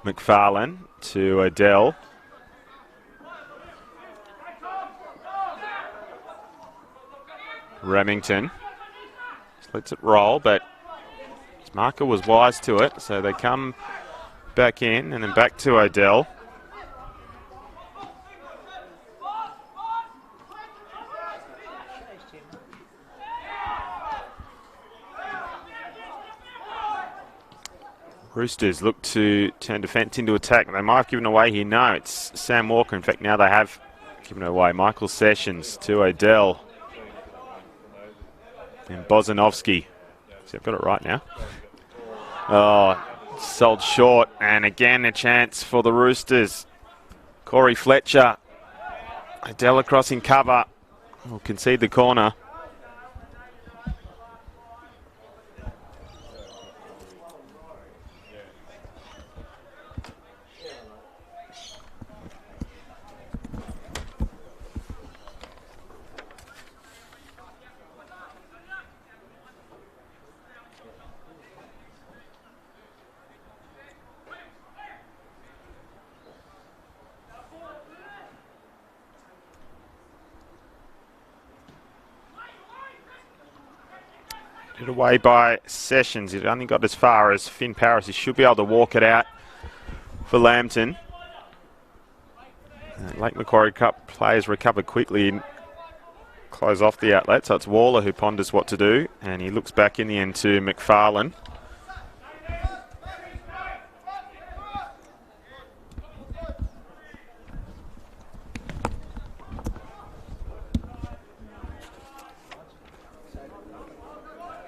McFarlane to Adele. Remington. Just lets it roll, but his marker was wise to it, so they come back in and then back to Adele. Roosters look to turn defence into attack. They might have given away here. No, it's Sam Walker. In fact, now they have given away. Michael Sessions to Odell. And Bozanovsky. See, I've got it right now. Oh, sold short. And again, a chance for the Roosters. Corey Fletcher. Odell across in cover. Will concede the corner. Away by Sessions. It only got as far as Finn Paris. He should be able to walk it out for Lambton. Lake Macquarie Cup players recover quickly. close off the outlet. So it's Waller who ponders what to do, and he looks back in the end to McFarlane.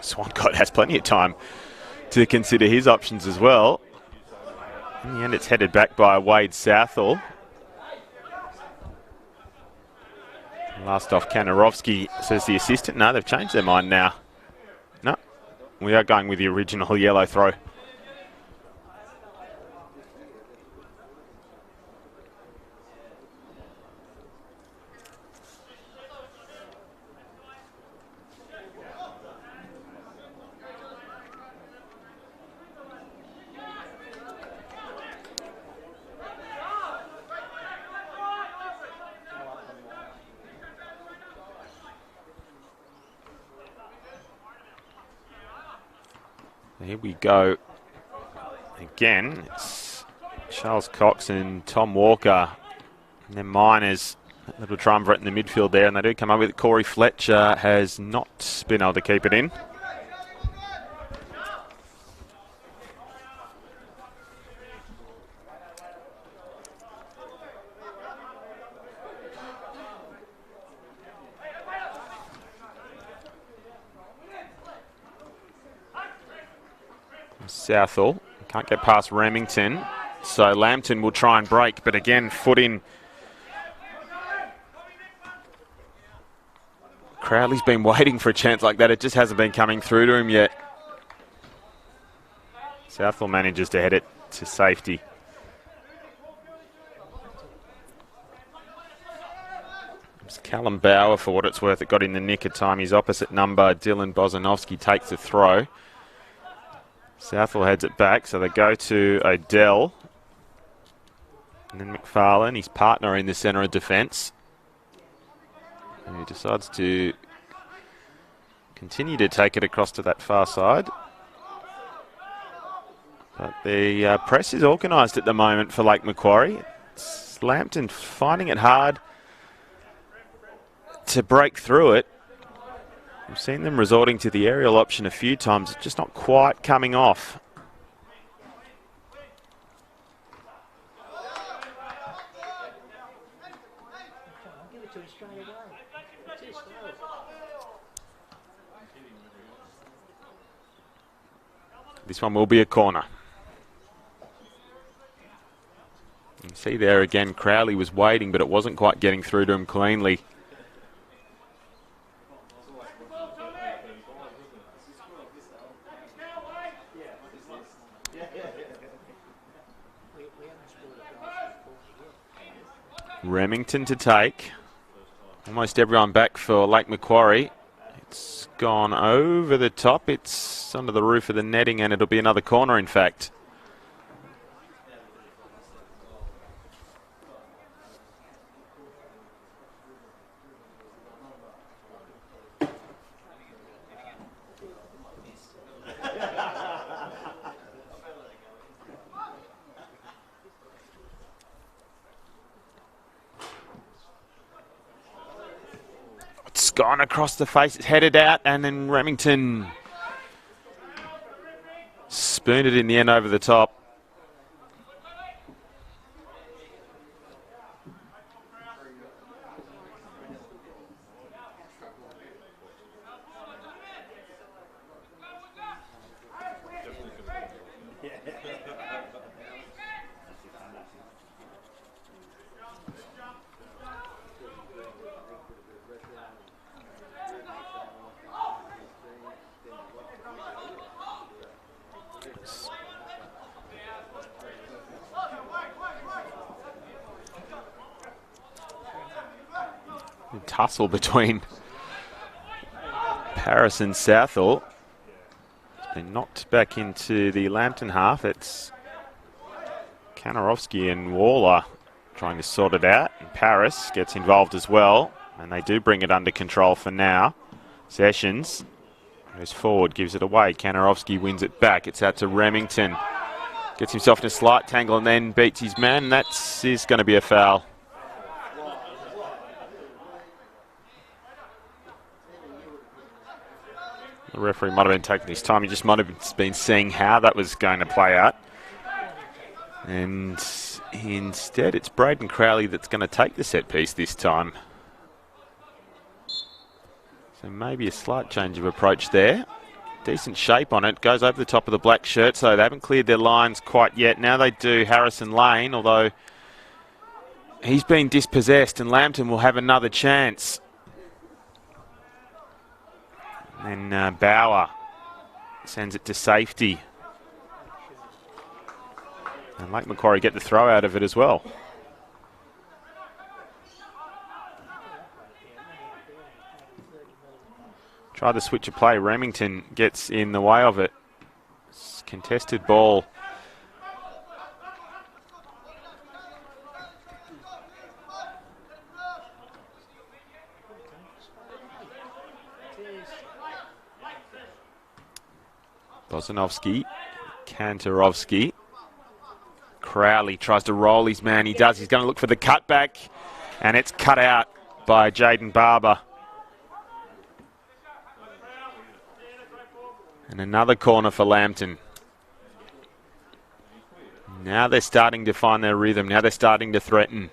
Swancott has plenty of time to consider his options as well. In the end, it's headed back by Wade Southall. Last off, Kanarovsky, says the assistant. No, they've changed their mind now. No, we are going with the original yellow throw. Here we go. Again, it's Charles Cox and Tom Walker. And then Miners, that little triumvirate in the midfield there, and they do come up with it. Corey Fletcher has not been able to keep it in. Southall can't get past Remington, so Lambton will try and break, but again, foot in. Crowley's been waiting for a chance like that. It just hasn't been coming through to him yet. Southall manages to head it to safety. It's Callum Bauer, for what it's worth. It got in the nick of time. His opposite number, Dylan Bozanovsky, takes the throw. Southall heads it back, so they go to Odell. And then McFarlane, his partner in the centre of defence. And he decides to continue to take it across to that far side. But the press is organised at the moment for Lake Macquarie. It's Lambton finding it hard to break through it. We've seen them resorting to the aerial option a few times. It's just not quite coming off. This one will be a corner. You can see there again, Crowley was waiting, but it wasn't quite getting through to him cleanly. Remington to take. Almost everyone back for Lake Macquarie. It's gone over the top. It's under the roof of the netting, and it'll be another corner, in fact. Gone across the face, it's headed out, and then Remington spooned it in the end over the top. Tussle between Paris and Southall. It's been knocked back into the Lambton half. It's Kanarovsky and Waller trying to sort it out, and Paris gets involved as well, and they do bring it under control for now. Sessions goes forward, gives it away. Kanarovsky wins it back. It's out to Remington. Gets himself in a slight tangle and then beats his man. That is going to be a foul. referee might have been taking his time. He just might have been seeing how that was going to play out. And instead, it's Braden Crowley that's going to take the set piece this time. So maybe a slight change of approach there. Decent shape on it. Goes over the top of the black shirt, so they haven't cleared their lines quite yet. Now they do Harrison Lane, although he's been dispossessed, and Lambton will have another chance. And then Bauer sends it to safety. And Lake Macquarie get the throw out of it as well. Try the switch of play. Remington gets in the way of it. It's contested ball. Bozanovsky, Kantarovsky. Crowley tries to roll his man. He does. He's going to look for the cutback, and it's cut out by Jaden Barber. And another corner for Lambton. Now they're starting to find their rhythm. Now they're starting to threaten.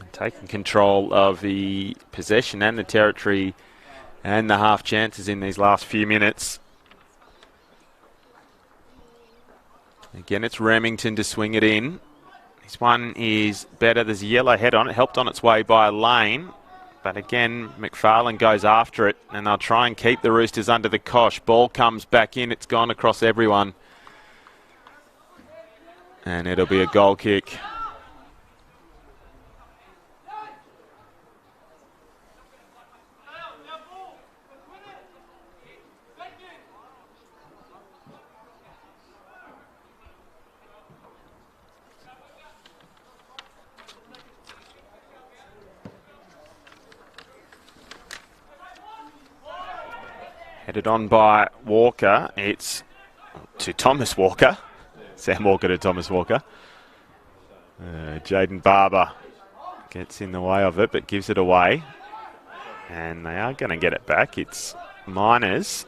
And taking control of the possession and the territory and the half chances in these last few minutes. Again, it's Remington to swing it in. This one is better. There's a yellow head on it, helped on its way by Lane. But again, McFarlane goes after it, and they'll try and keep the Roosters under the cosh. Ball comes back in. It's gone across everyone. And it'll be a goal kick. Headed on by Walker. It's to Thomas Walker. Sam Walker to Thomas Walker. Jaden Barber gets in the way of it, but gives it away. And they are going to get it back. It's Miners.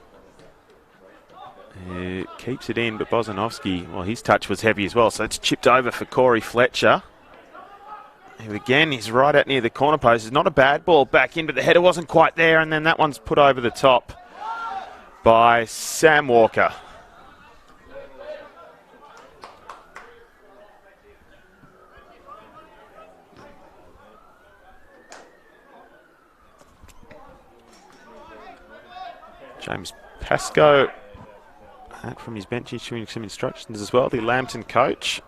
Keeps it in, but Bozanovsky, well, his touch was heavy as well, so it's chipped over for Corey Fletcher. Who again is right out near the corner post. It's not a bad ball back in, but the header wasn't quite there, and then that one's put over the top by Sam Walker. James Pascoe, from his bench, issuing some instructions as well. The Lambton coach.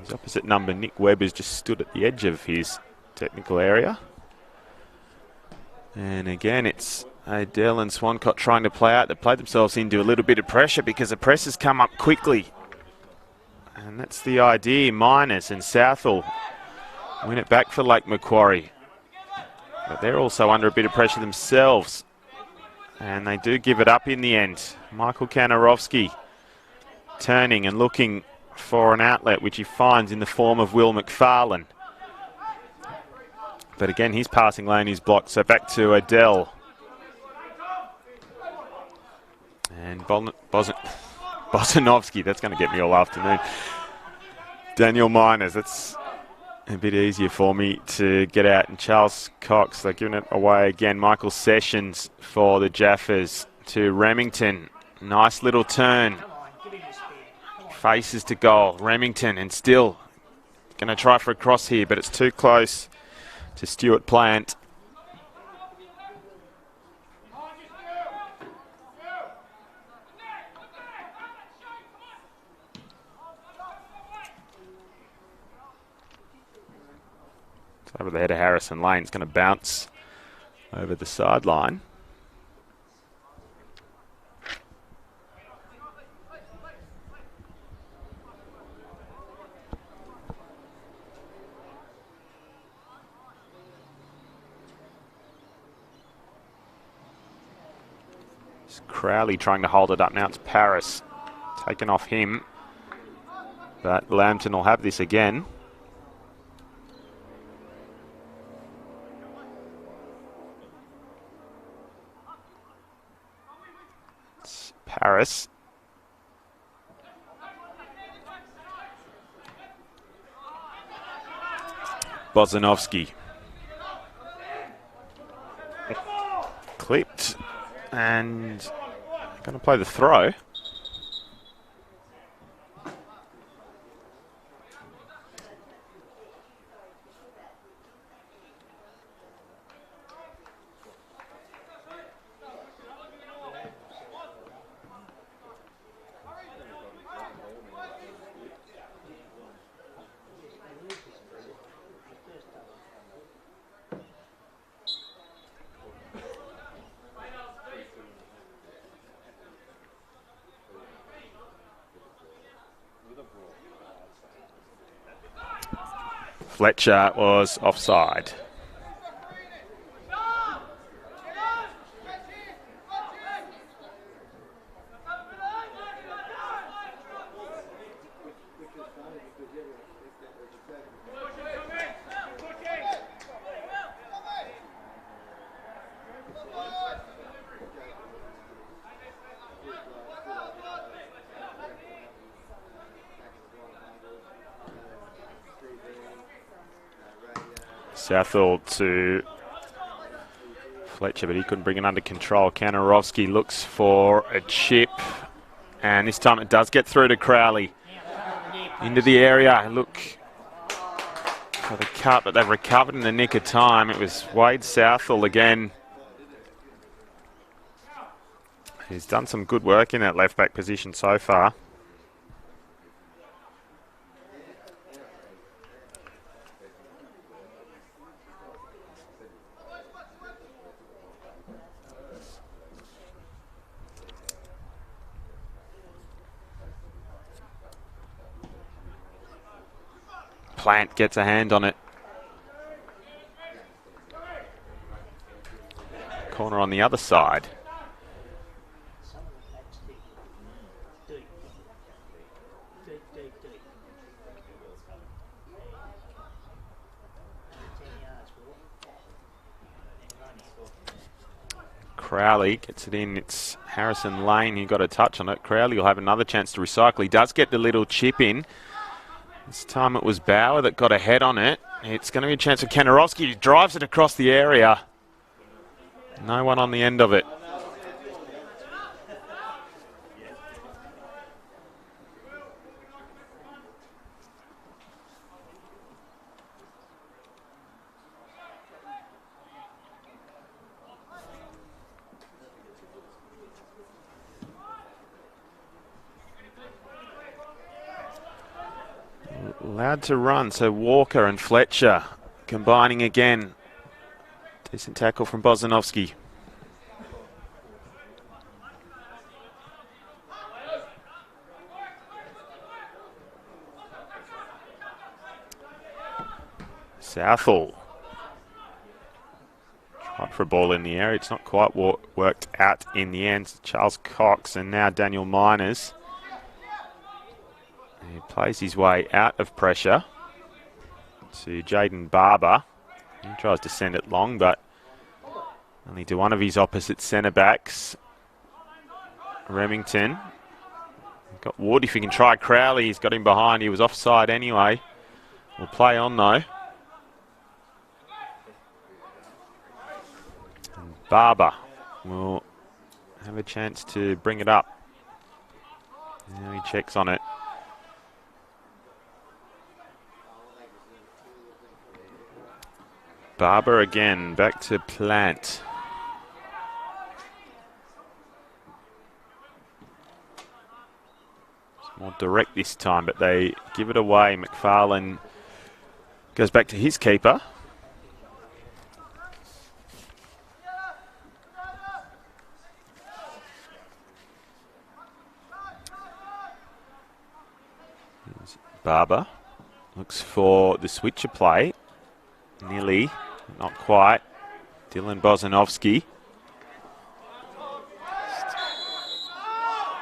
His opposite number, Nick Webb, has just stood at the edge of his technical area. And again, it's Adele and Swancott trying to play out. They played themselves into a little bit of pressure because the press has come up quickly. And that's the idea. Miners and Southall win it back for Lake Macquarie. But they're also under a bit of pressure themselves. And they do give it up in the end. Michael Kantarovsky turning and looking for an outlet, which he finds in the form of Will McFarlane. But again, his passing lane is blocked, so back to Adele. And Bozanovsky, that's going to get me all afternoon. Daniel Miners, that's a bit easier for me to get out. And Charles Cox, they're giving it away again. Michael Sessions for the Jaffas to Remington. Nice little turn. Faces to goal. Remington, and still going to try for a cross here, but it's too close to Stuart Plant. It's over the head of Harrison Lane. It's going to bounce over the sideline. Crowley trying to hold it up. Now it's Paris taken off him. But Lambton will have this again. Harris. Bozanovsky. Clipped and going to play the throw. Fletcher was offside. Southall to Fletcher, but he couldn't bring it under control. Kanarovsky looks for a chip, and this time it does get through to Crowley. Into the area, look for the cut, but they've recovered in the nick of time. It was Wade Southall again. He's done some good work in that left-back position so far. Plant gets a hand on it. Corner on the other side. Crowley gets it in. It's Harrison Lane. He got a touch on it. Crowley will have another chance to recycle. He does get the little chip in. This time it was Bauer that got a head on it. It's going to be a chance for Kanarovsky. He drives it across the area. No one on the end of it. Allowed to run, so Walker and Fletcher combining again. Decent tackle from Bozanovsky. Southall. Tried for a ball in the air. It's not quite worked out in the end. Charles Cox and now Daniel Miners. He plays his way out of pressure to Jaden Barber. He tries to send it long, but only to one of his opposite centre-backs. Remington. Got Wood if he can try Crowley. He's got him behind. He was offside anyway. We'll play on though. And Barber will have a chance to bring it up. Now he checks on it. Barber again, back to Plant. It's more direct this time, but they give it away. McFarlane goes back to his keeper. Here's Barber looks for the switcher play. Nearly. Not quite. Dylan Bozanovsky.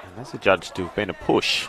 And that's adjudged to have been a push.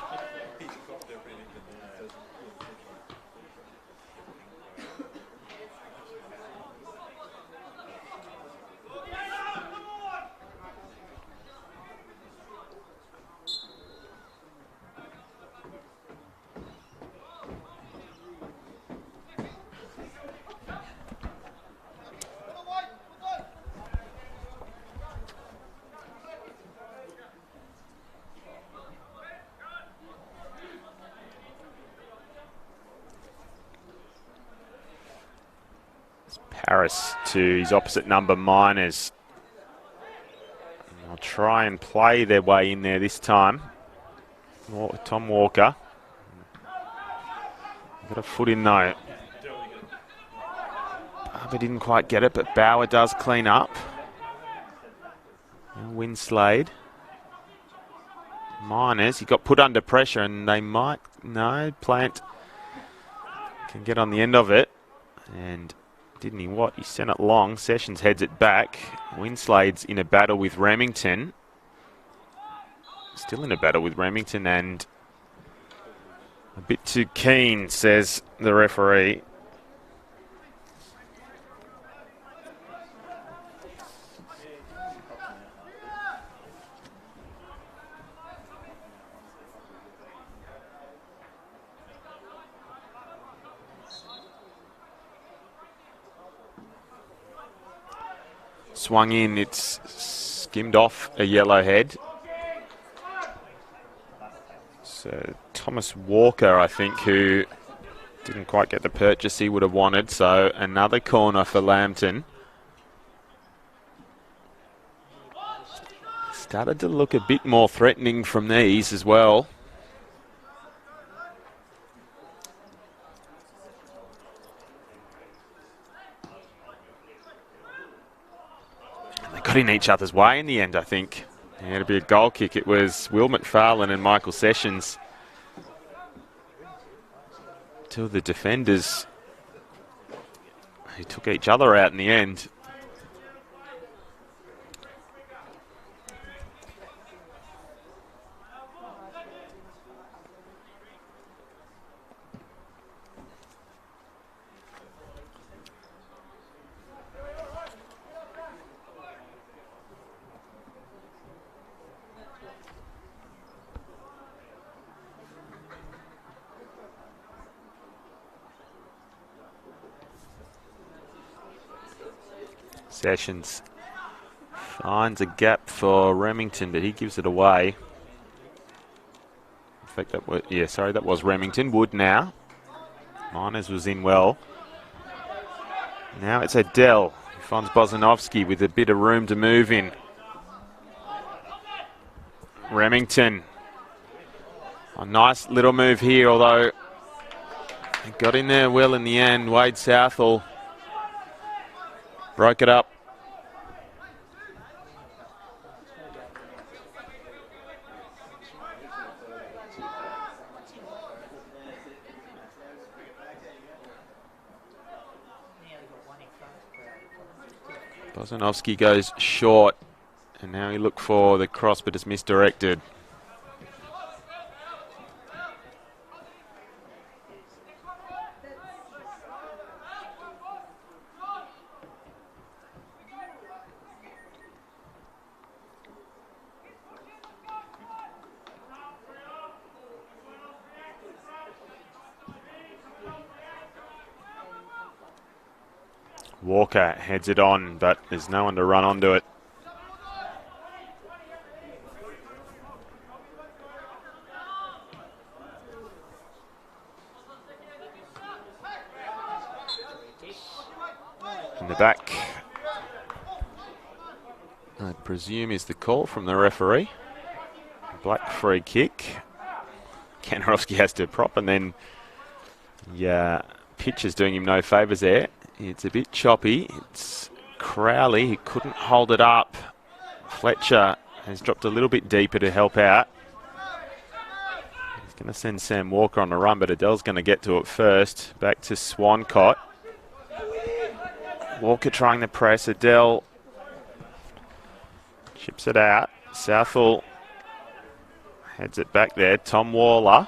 Jaffas to his opposite number, Miners. They'll try and play their way in there this time. Tom Walker. Got a foot in though. Barber didn't quite get it, but Bauer does clean up. Winslade. Miners, he got put under pressure and they might, no, Plant can get on the end of it. And didn't he what? He sent it long. Sessions heads it back. Winslade's in a battle with Remington. Still in a battle with Remington and a bit too keen, says the referee. Swung in, it's skimmed off a yellow head. So Thomas Walker, I think, who didn't quite get the purchase he would have wanted. So another corner for Lambton. Started to look a bit more threatening from these as well. Got in each other's way in the end, I think. Yeah, it'll be a goal kick. It was Will McFarlane and Michael Sessions. Two of the defenders who took each other out in the end. Sessions finds a gap for Remington, but he gives it away. In fact, that was Remington. Wood now. Miners was in well. Now it's Adele. He finds Bozanovsky with a bit of room to move in. Remington. A nice little move here, although he got in there well in the end. Wade Southall broke it up. Bozanovsky goes short, and now he looked for the cross, but it's misdirected. Walker heads it on, but there's no one to run onto it. In the back, I presume, is the call from the referee. Black free kick. Kanarowski has to prop, and then pitch is doing him no favours there. It's a bit choppy. It's Crowley. He couldn't hold it up. Fletcher has dropped a little bit deeper to help out. He's going to send Sam Walker on the run, but Adele's going to get to it first. Back to Swancott. Walker trying to press. Adele chips it out. Southall heads it back there. Tom Waller.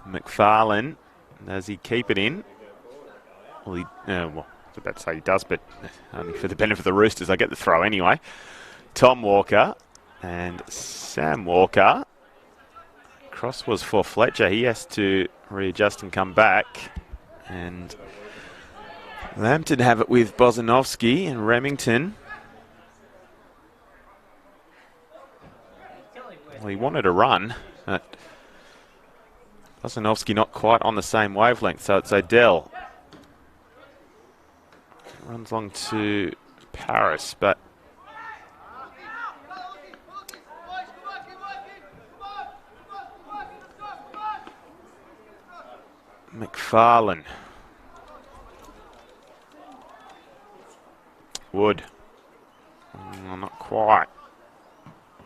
McFarlane, does he keep it in? Well, I was about to say he does, but only for the benefit of the Roosters, I get the throw anyway. Tom Walker and Sam Walker. Cross was for Fletcher. He has to readjust and come back. And Lambton have it with Bozanovsky and Remington. Well, he wanted a run. Bosanovsky not quite on the same wavelength, so it's Odell. Runs long to Paris, but McFarlane. Wood. Not quite.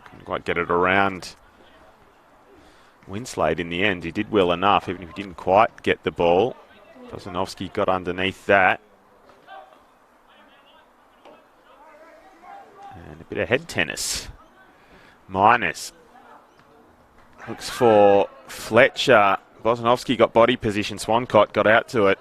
Couldn't quite get it around Winslade in the end. He did well enough, even if he didn't quite get the ball. Bosanovsky got underneath that. And a bit of head tennis. Minus. Looks for Fletcher. Bosanovsky got body position. Swancott got out to it.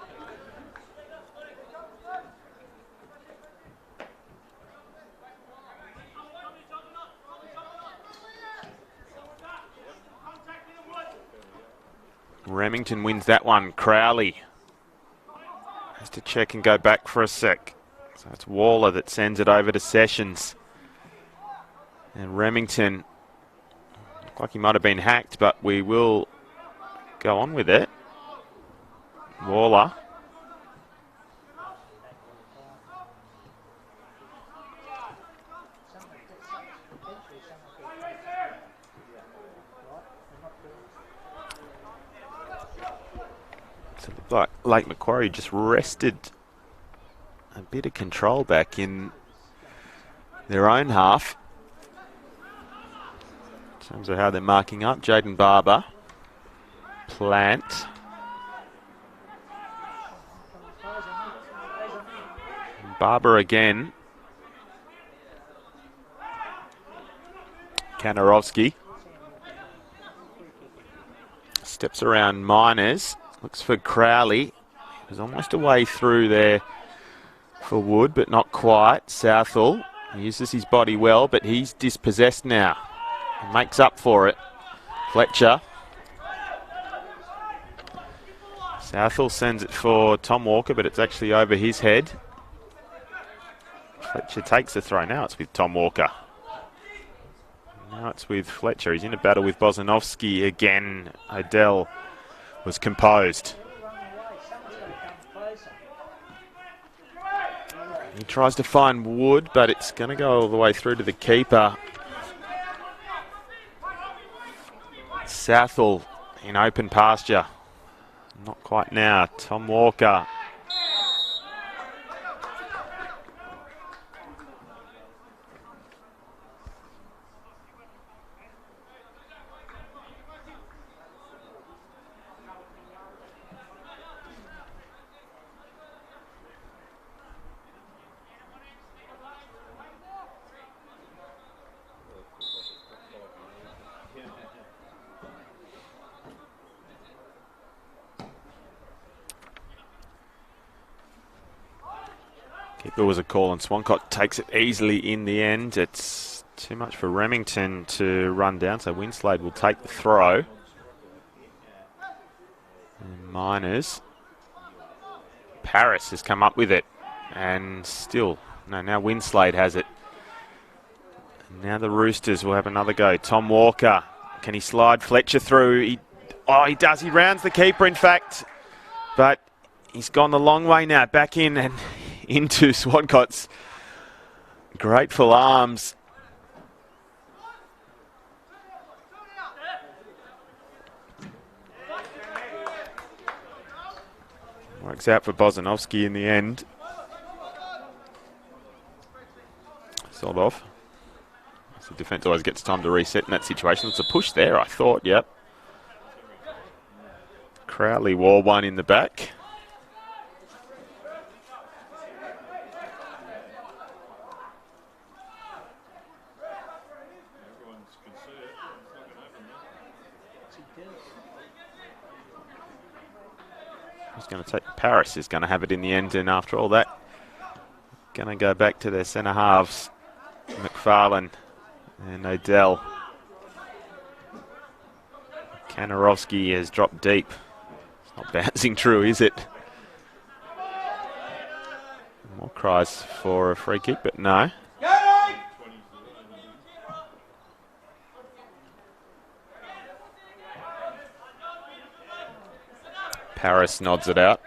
Remington wins that one. Crowley has to check and go back for a sec. So it's Waller that sends it over to Sessions. And Remington, looked like he might have been hacked, but we will go on with it. Waller. So it looked like Lake Macquarie just rested a bit of control back in their own half. In terms of how they're marking up, Jaden Barber, Plant, Barber again, Kanarovsky, steps around Miners, looks for Crowley, he was almost a way through there for Wood, but not quite. Southall, he uses his body well, but he's dispossessed now. Makes up for it. Fletcher. Southall sends it for Tom Walker, but it's actually over his head. Fletcher takes the throw. Now it's with Tom Walker. Now it's with Fletcher. He's in a battle with Bosanovsky again. Odell was composed. He tries to find Wood, but it's going to go all the way through to the keeper. Southall in open pasture. Not quite now. Tom Walker. Keeper was a call and Swancott takes it easily in the end. It's too much for Remington to run down, so Winslade will take the throw. And Miners. Paris has come up with it. And still, no, now Winslade has it. And now the Roosters will have another go. Tom Walker, can he slide Fletcher through? He does. He rounds the keeper, in fact. But he's gone the long way now. Back in and into Swancott's grateful arms. Works out for Bosanovsky in the end. Sold off. So defence always gets time to reset in that situation. It's a push there, I thought, yep. Crowley wore one in the back. Who's going to take Paris is going to have it in the end, and after all that, going to go back to their centre halves, McFarlane and Odell. Kanarovsky has dropped deep. It's not bouncing true, is it? More cries for a free kick, but no. Paris nods it out.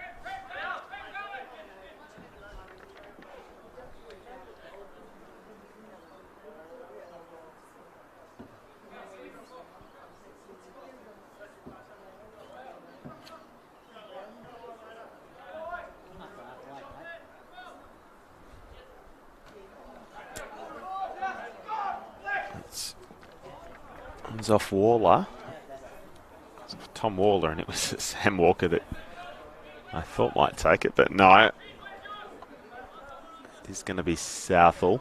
It's off Waller. It's off Tom Waller, and it was Sam Walker that I thought might take it, but no. It is going to be Southall.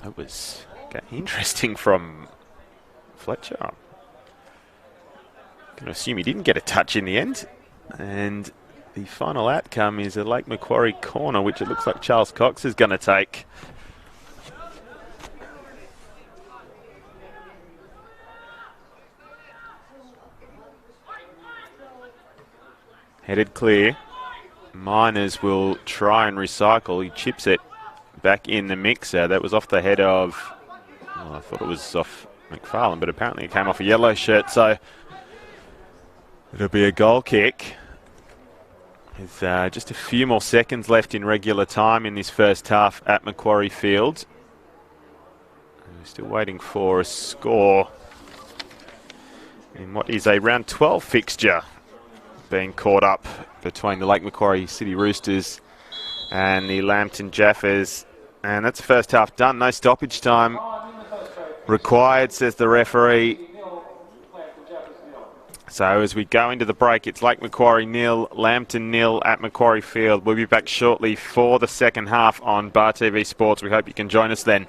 It was interesting from Fletcher. I'm going to assume he didn't get a touch in the end. And the final outcome is a Lake Macquarie corner, which it looks like Charles Cox is going to take. Headed clear. Miners will try and recycle. He chips it back in the mixer. That was off the head of, well, I thought it was off McFarlane, but apparently it came off a yellow shirt, so it'll be a goal kick. There's just a few more seconds left in regular time in this first half at Macquarie Field. We're still waiting for a score in what is a round 12 fixture being caught up between the Lake Macquarie City Roosters and the Lambton Jaffas. And that's the first half done. No stoppage time required, says the referee. So as we go into the break, it's Lake Macquarie 0, Lambton 0 at Macquarie Field. We'll be back shortly for the second half on Bar TV Sports. We hope you can join us then.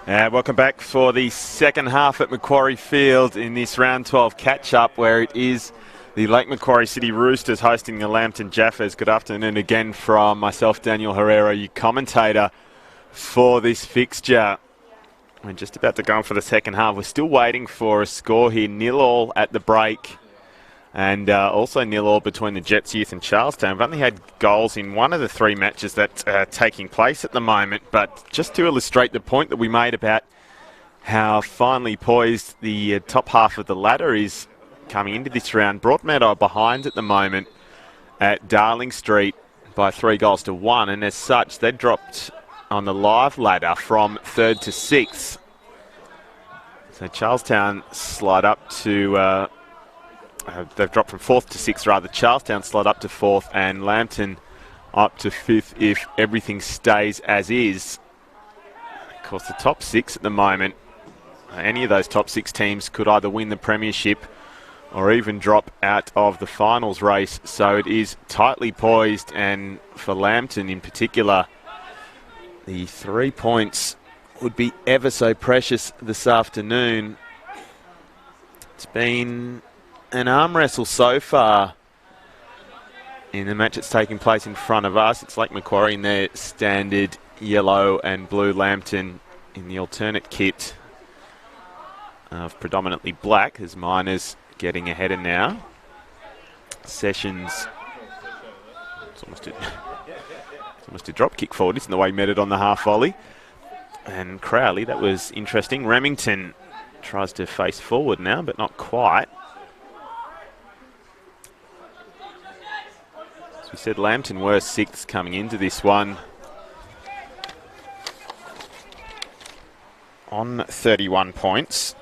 Welcome back for the second half at Macquarie Field in this round 12 catch-up, where it is the Lake Macquarie City Roosters hosting the Lambton Jaffas. Good afternoon again from myself, Daniel Herrera, your commentator for this fixture. We're just about to go on for the second half. We're still waiting for a score here. 0-0 at the break. And also 0-0 between the Jets Youth and Charlestown. We've only had goals in one of the three matches that are taking place at the moment. But just to illustrate the point that we made about how finely poised the top half of the ladder is coming into this round, Broadmeadow are behind at the moment at Darling Street by 3-1. And as such, they dropped on the live ladder from 3rd to 6th. So Charlestown slide up to... they've dropped from 4th to 6th, rather. Charlestown slide up to 4th and Lambton up to 5th if everything stays as is. Of course, the top 6 at the moment, any of those top 6 teams could either win the premiership or even drop out of the finals race. So it is tightly poised, and for Lambton in particular, the 3 points would be ever so precious this afternoon. It's been an arm wrestle so far in the match that's taking place in front of us. It's Lake Macquarie in their standard yellow and blue, Lambton in the alternate kit of predominantly black, as Miners getting ahead of now. Sessions, it's almost a drop kick forward, isn't the way he met it on the half volley. And Crowley, that was interesting. Remington tries to face forward now, but not quite. As we said, Lambton were 6th coming into this one on 31 points.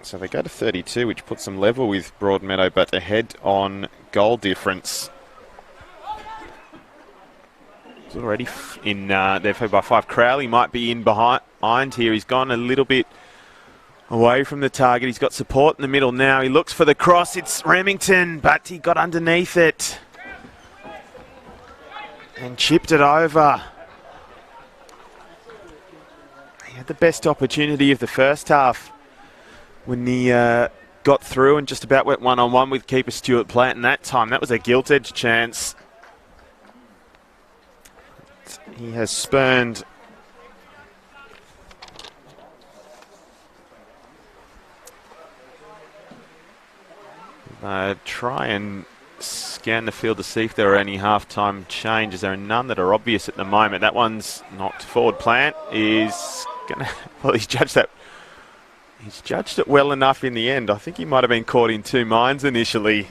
So they go to 32, which puts them level with Broadmeadow, but ahead on goal difference. It's already in they're fed by 5. Crowley might be in behind here. He's gone a little bit away from the target. He's got support in the middle now. He looks for the cross. It's Remington, but he got underneath it and chipped it over. He had the best opportunity of the first half when he got through and just about went one-on-one with keeper Stuart Plant, and that time that was a gilt-edged chance. He has spurned try and scan the field to see if there are any half-time changes. There are none that are obvious at the moment. That one's knocked forward. Plant is going to... Well, he's judged that. He's judged it well enough in the end. I think he might have been caught in two minds initially.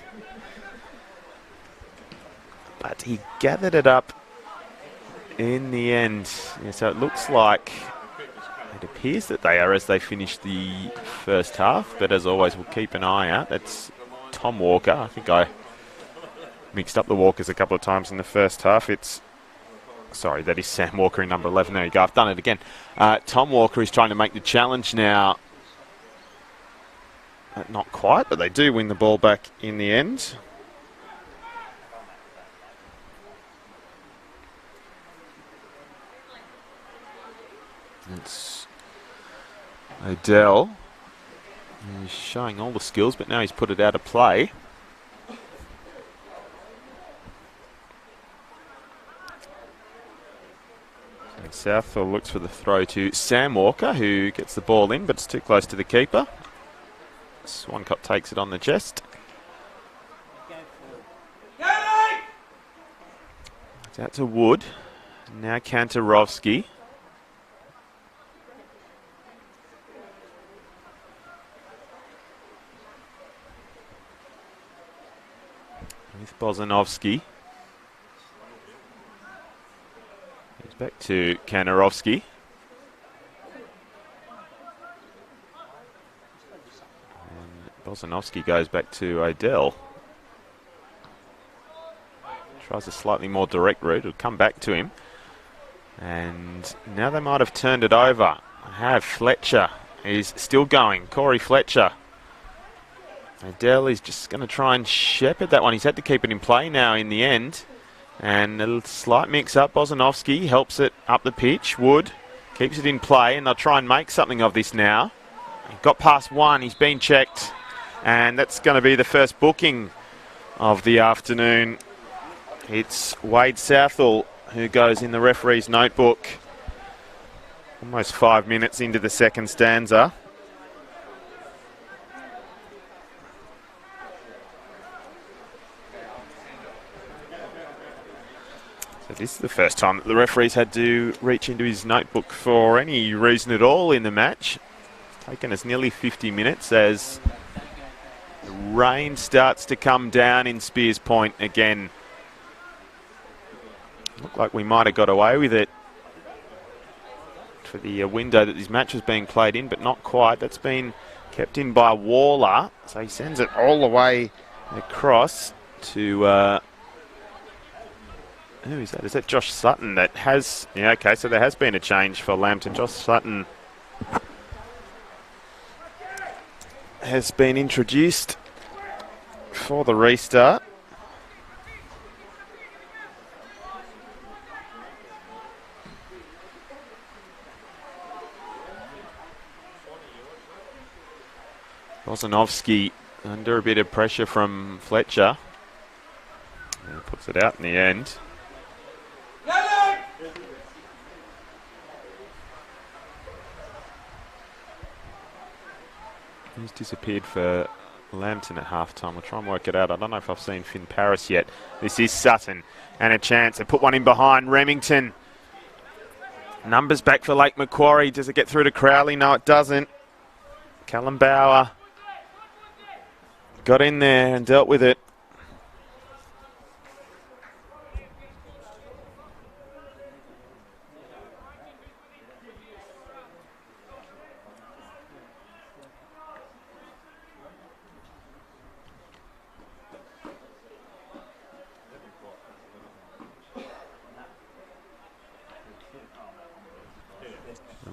But he gathered it up in the end. Yeah, so it looks like... It appears that they are as they finish the first half. But as always, we'll keep an eye out. That's Tom Walker. I think I mixed up the Walkers a couple of times in the first half. Sorry, that is Sam Walker in number 11. There you go. I've done it again. Tom Walker is trying to make the challenge now. Not quite, but they do win the ball back in the end. It's Odell. He's showing all the skills, but now he's put it out of play. Southall looks for the throw to Sam Walker, who gets the ball in, but it's too close to the keeper. Swancott takes it on the chest. It's out to Wood. Now Kantarovski. With Bozanovski. He's back to Kantarovski. Bozanovski goes back to Odell. Tries a slightly more direct route. It'll come back to him. And now they might have turned it over. Fletcher is still going. Corey Fletcher. Odell is just going to try and shepherd that one. He's had to keep it in play now in the end. And a slight mix-up. Bozanovski helps it up the pitch. Wood Keeps it in play, and they'll try and make something of this now. He got past one, he's been checked, and that's going to be the first booking of the afternoon. It's Wade Southall who goes in the referee's notebook. Almost 5 minutes into the second stanza. So this is the first time that the referee's had to reach into his notebook for any reason at all in the match. It's taken us nearly 50 minutes as the rain starts to come down in Spears Point again. Looked like we might have got away with it for the window that this match was being played in, but not quite. That's been kept in by Waller, so he sends it all the way across to who is that? Is that Josh Sutton that has... Yeah, okay, so there has been a change for Lambton. Josh Sutton has been introduced for the restart. Bozanovsky under a bit of pressure from Fletcher. And puts it out in the end. He's disappeared for Lambton at halftime. We'll try and work it out. I don't know if I've seen Finn Paris yet. This is Sutton, and a chance. They put one in behind. Remington. Numbers back for Lake Macquarie. Does it get through to Crowley? No, it doesn't. Callum Bauer got in there and dealt with it.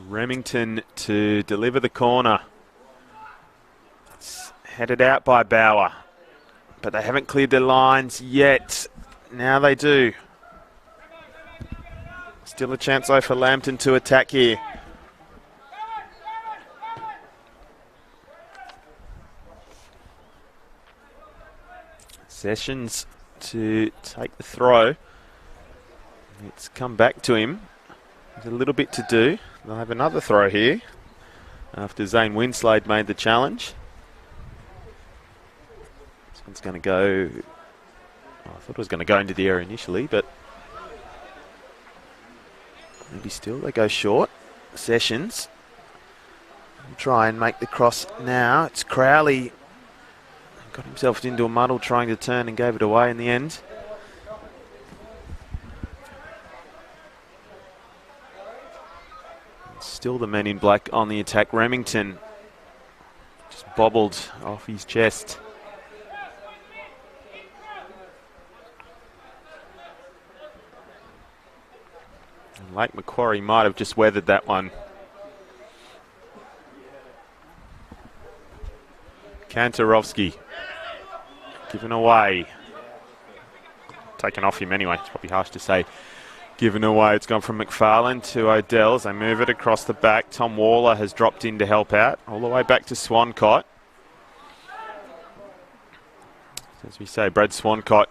Remington to deliver the corner. It's headed out by Bauer, but they haven't cleared their lines yet. Now they do. Still a chance though for Lambton to attack here. Sessions to take the throw. It's come back to him. There's a little bit to do. They'll have another throw here after Zane Winslade made the challenge. This one's going to go... Oh, I thought it was going to go into the air initially, but maybe still they go short. Sessions will try and make the cross now. It's Crowley. Got himself into a muddle trying to turn and gave it away in the end. Still the men in black on the attack. Remington just bobbled off his chest. And Lake Macquarie might have just weathered that one. Kantarovsky given away. Taken off him anyway. It's probably harsh to say. Given away, it's gone from McFarlane to Odell as they move it across the back. Tom Waller has dropped in to help out, all the way back to Swancott. As we say, Brad Swancott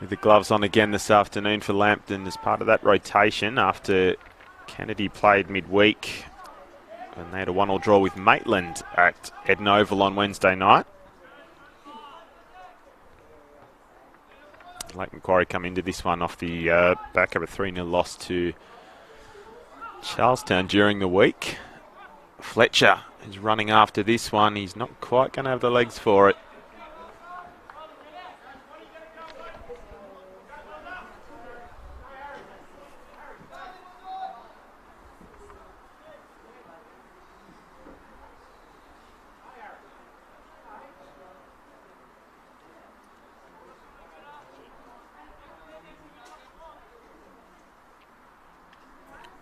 with the gloves on again this afternoon for Lambton as part of that rotation after Kennedy played midweek and they had a 1-1 draw with Maitland at Eden Oval on Wednesday night. Lake Macquarie come into this one off the back of a 3-0 loss to Charlestown during the week. Fletcher is running after this one. He's not quite going to have the legs for it.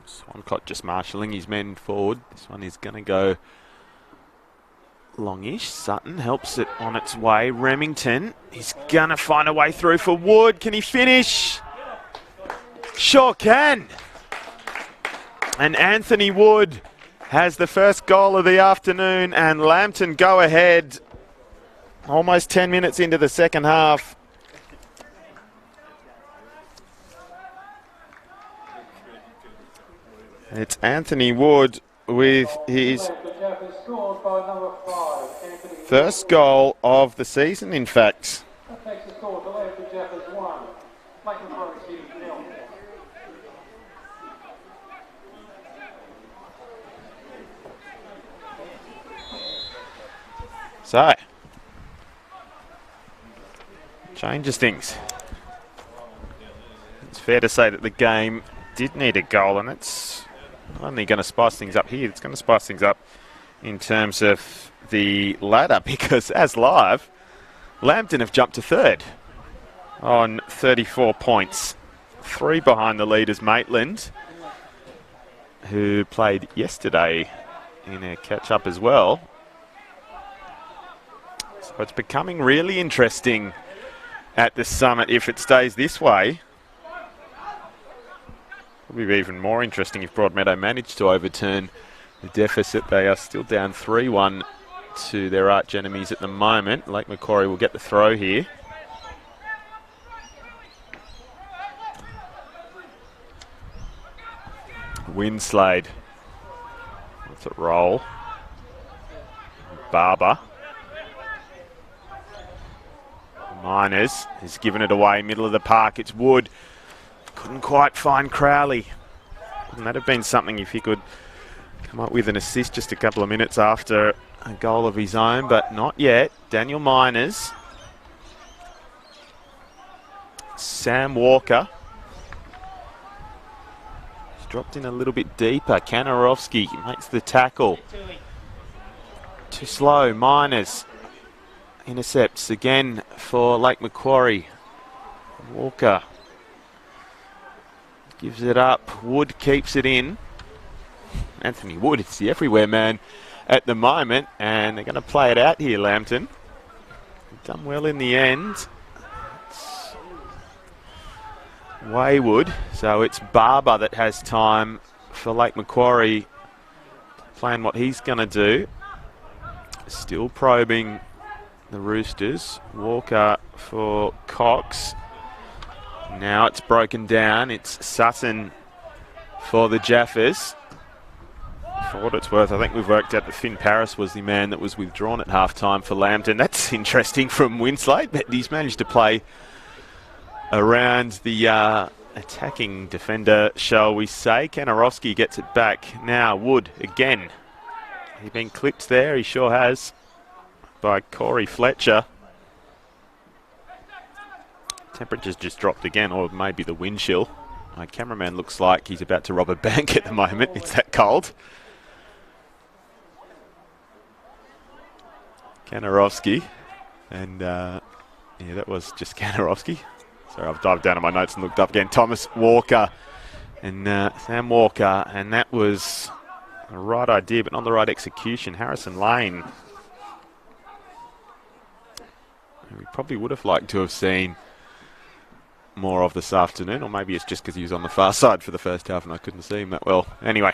Swancott just marshalling his men forward. This one is going to go longish. Sutton helps it on its way. Remington, he's going to find a way through for Wood. Can he finish? Sure can. And Anthony Wood has the first goal of the afternoon, and Lambton go ahead almost 10 minutes into the second half. It's Anthony Wood with his first goal of the season, in fact. So, changes things. It's fair to say that the game did need a goal, and it's not only going to spice things up here, it's going to spice things up in terms of the ladder, because as live, Lambton have jumped to third on 34 points. 3 behind the leaders, Maitland, who played yesterday in a catch-up as well. So it's becoming really interesting at the summit if it stays this way. It'll be even more interesting if Broadmeadow manage to overturn the deficit. They are still down 3-1 to their arch enemies at the moment. Lake Macquarie will get the throw here. Winslade. That's a roll. Barber. Miners has given it away, middle of the park. It's Wood. Couldn't quite find Crowley. Wouldn't that have been something if he could come up with an assist just a couple of minutes after a goal of his own, but not yet. Daniel Miners. Sam Walker. He's dropped in a little bit deeper. Kanarowski makes the tackle. Too slow. Miners intercepts again for Lake Macquarie. Walker gives it up. Wood keeps it in. Anthony Wood, it's the everywhere man at the moment, and they're going to play it out here, Lambton. Done well in the end. It's Waywood, so it's Barber that has time for Lake Macquarie to plan what he's going to do. Still probing the Roosters. Walker for Cox. Now it's broken down. It's Sutton for the Jaffas. For what it's worth, I think we've worked out that Finn Paris was the man that was withdrawn at half-time for Lambton. That's interesting from Winslade, but he's managed to play around the attacking defender, shall we say. Kanarowski gets it back. Now Wood again. He's been clipped there, he sure has, by Corey Fletcher. Temperature's just dropped again, or maybe the wind chill. My cameraman looks like he's about to rob a bank at the moment. It's that cold. Kanarowski. And, yeah, that was just Kanarowski. Sorry, I've dived down on my notes and looked up again. Thomas Walker and Sam Walker. And that was the right idea, but not the right execution. Harrison Lane. We probably would have liked to have seen more of this afternoon, or maybe it's just because he was on the far side for the first half and I couldn't see him that well. Anyway,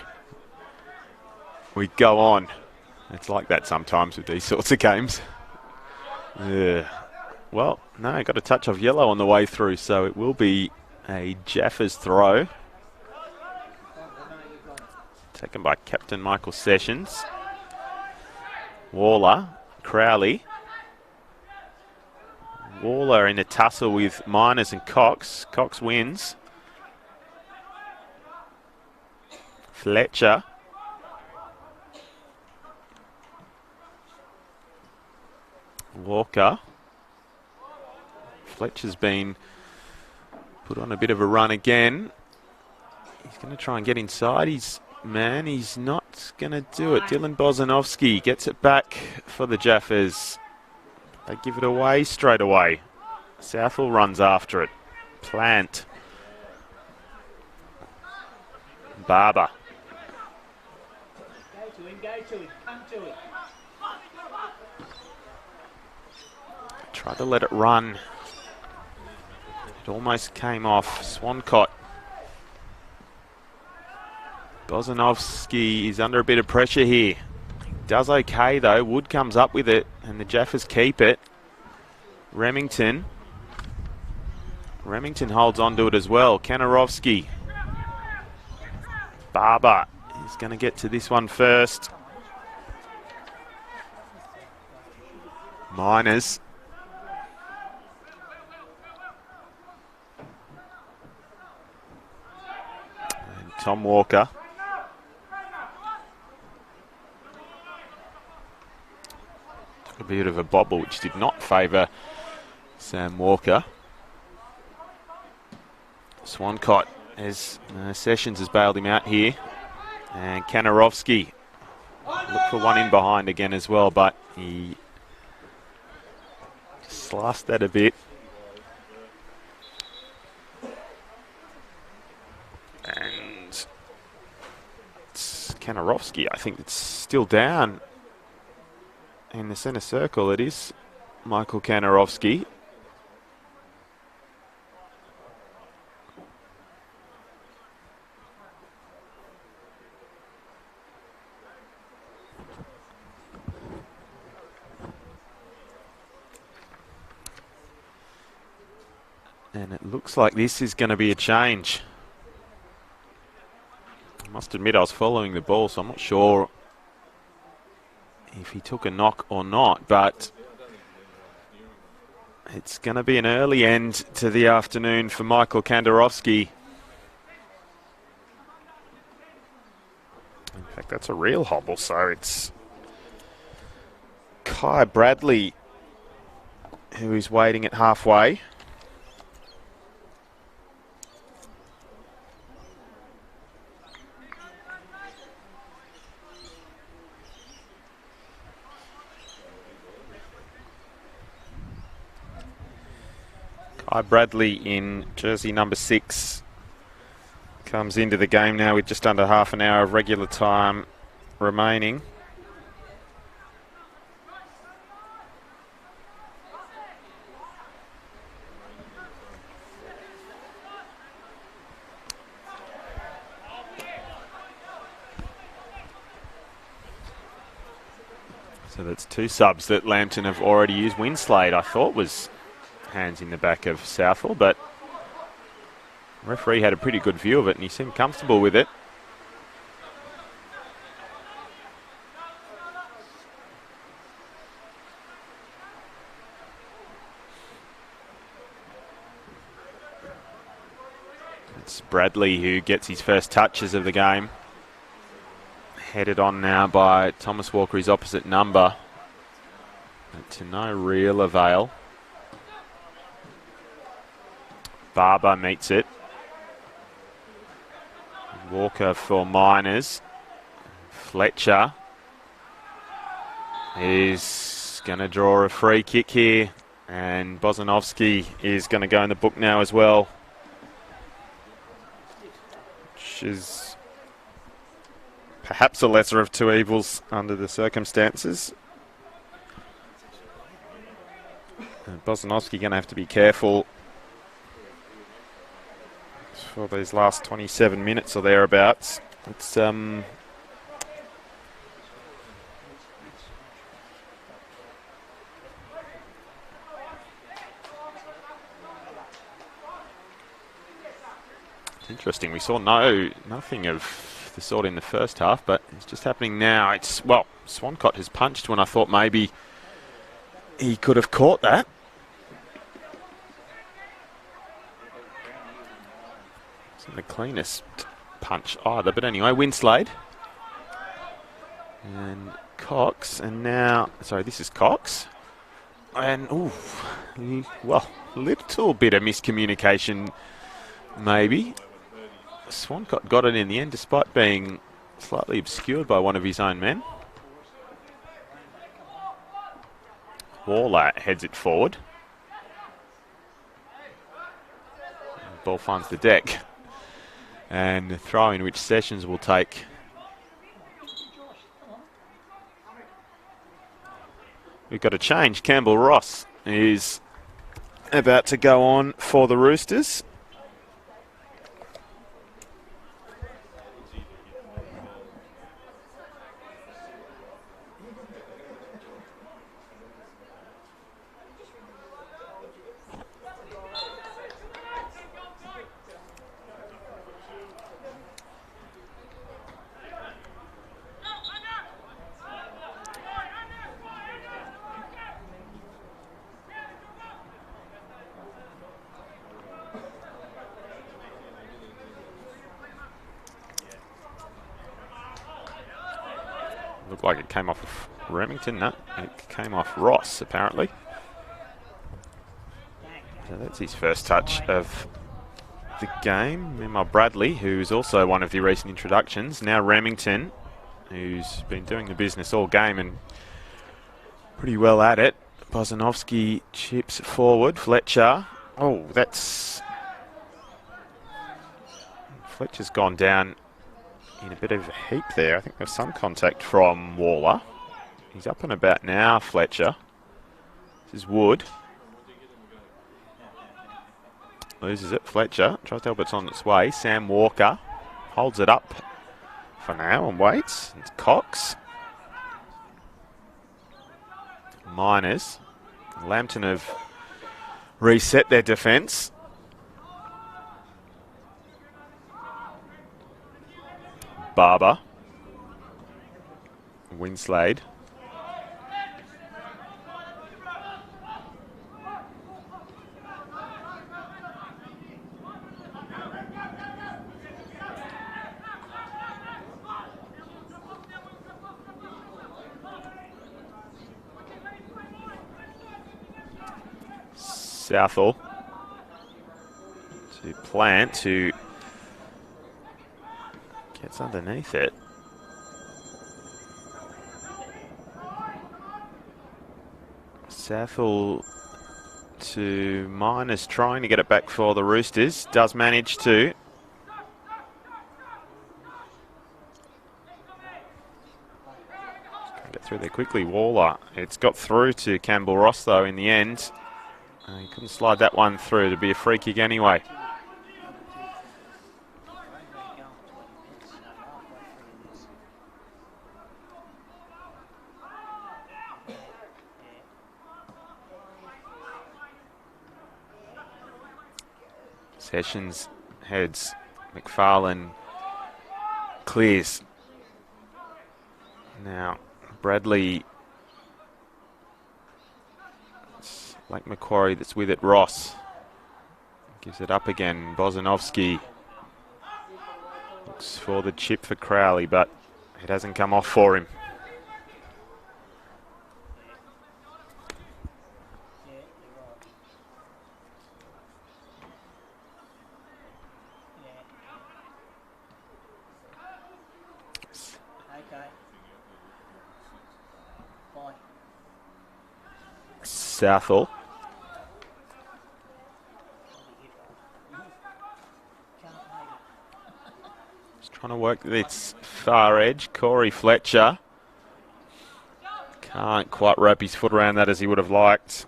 we go on. It's like that sometimes with these sorts of games. Well, no, got a touch of yellow on the way through, so it will be a Jaffas throw. Taken by Captain Michael Sessions. Waller, Crowley. Waller in a tussle with Miners and Cox. Cox wins. Fletcher. Walker. Fletcher's been put on a bit of a run again. He's going to try and get inside his man. He's not going to do it. Dylan Bozanovsky gets it back for the Jaffas. They give it away straight away. Southall runs after it. Plant. Barber. Tried to let it run. It almost came off. Swancott. Bozanovsky is under a bit of pressure here. Does okay though. Wood comes up with it and the Jaffas keep it. Remington holds on to it as well. Kanarovsky. Barber is going to get to this one first. Miners. And Tom Walker. Took a bit of a bobble which did not favour Sam Walker. Swancott as Sessions has bailed him out here. And Kanarovsky looked for one in behind again as well, but he sliced that a bit. And it's Kanarovsky, I think it's still down in the centre circle. It is Michael Kanarovsky. And it looks like this is going to be a change. I must admit I was following the ball, so I'm not sure if he took a knock or not, but it's going to be an early end to the afternoon for Michael Kandarovsky. In fact, that's a real hobble, so it's Kai Bradley who is waiting at halfway. Kai Bradley in jersey number 6 comes into the game now with just under half an hour of regular time remaining. So that's 2 subs that Lambton have already used. Winslade, I thought, was hands in the back of Southall, but the referee had a pretty good view of it and he seemed comfortable with it. It's Bradley who gets his first touches of the game. Headed on now by Thomas Walker, his opposite number, but to no real avail. Barber meets it. Walker for Miners. Fletcher is going to draw a free kick here, and Bozanovsky is going to go in the book now as well, which is perhaps a lesser of 2 evils under the circumstances. And Bozanovsky going to have to be careful for these last 27 minutes or thereabouts. It's interesting. We saw nothing of the sort in the first half, but it's just happening now. It's, well, Swancott has punched when I thought maybe he could have caught that. The cleanest punch either, but anyway, Winslade and Cox, and now, sorry, this is Cox, and well, a little bit of miscommunication maybe. Swancott got it in the end despite being slightly obscured by one of his own men. Waller heads it forward. Ball finds the deck. And the throw in which Sessions will take. We've got a change. Campbell Ross is about to go on for the Roosters. looked like it came off of Remington. No, it came off Ross, apparently. So that's his first touch of the game. Meanwhile, Bradley, who's also one of the recent introductions. Now Remington, who's been doing the business all game and pretty well at it. Bozanovsky chips forward. Fletcher. Oh, that's... Fletcher's gone down in a bit of a heap there. I think there's some contact from Waller. He's up and about now, Fletcher. This is Wood. Loses it. Fletcher tries to help it's on its way. Sam Walker holds it up for now and waits. It's Cox. Miners. Lambton have reset their defence. Barber. Winslade. Southall to Plant, who gets underneath it. Southall to Miners, trying to get it back for the Roosters. Does manage to. Get through there quickly. Waller. It's got through to Campbell Ross, though, in the end. He couldn't slide that one through. To be a free kick anyway. Sessions heads. McFarlane clears. Now Bradley. Like Macquarie that's with it. Ross gives it up again. Bozanovsky looks for the chip for Crowley, but it hasn't come off for him. Southall. Just trying to work this far edge. Corey Fletcher can't quite wrap his foot around that as he would have liked.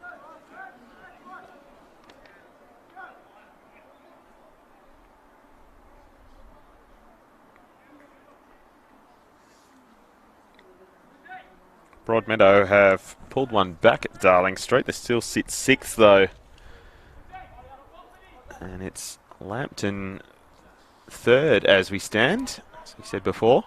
Broadmeadow have pulled one back at Darling Street. They still sit sixth, though. And it's Lambton third as we stand, as we said before.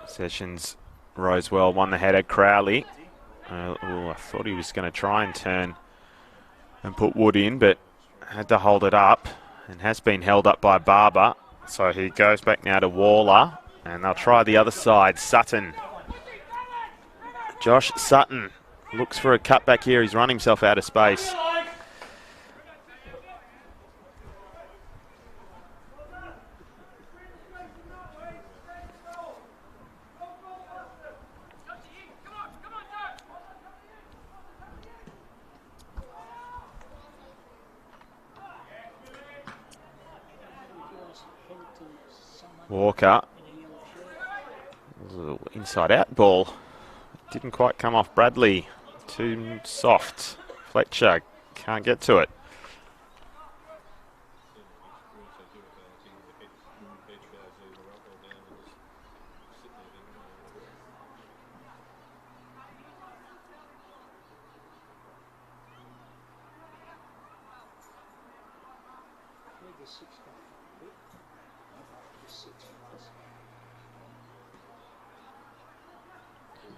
Sessions rose well, won the header. Crowley. I thought he was going to try and turn and put Wood in, but had to hold it up and has been held up by Barber. So he goes back now to Waller, and they'll try the other side. Sutton. Josh Sutton looks for a cutback here. He's run himself out of space. Walker. Inside out ball. Didn't quite come off Bradley. Too soft. Fletcher can't get to it.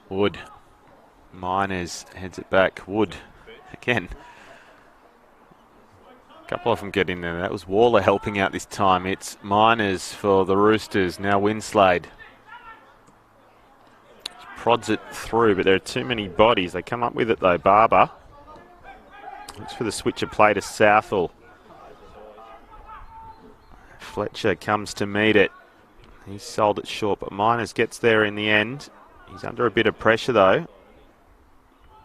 Wood. Miners heads it back. Wood again. A couple of them get in there. That was Waller helping out this time. It's Miners for the Roosters. Now Winslade. Prods it through, but there are too many bodies. They come up with it though. Barber. Looks for the switcher play to Southall. Fletcher comes to meet it. He's sold it short, but Miners gets there in the end. He's under a bit of pressure though.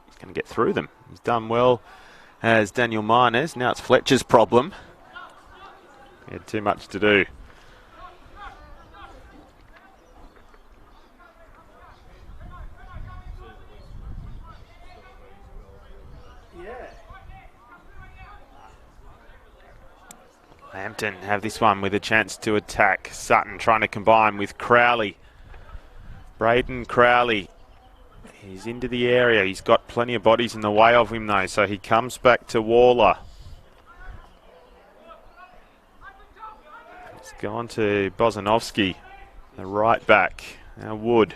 He's going to get through them. He's done well as Daniel Miners. Now it's Fletcher's problem. He had too much to do. Lambton have this one with a chance to attack. Sutton trying to combine with Crowley. Braden Crowley. He's into the area. He's got plenty of bodies in the way of him though, so he comes back to Waller. It's gone to Bozanovsky, the right back. Now Wood.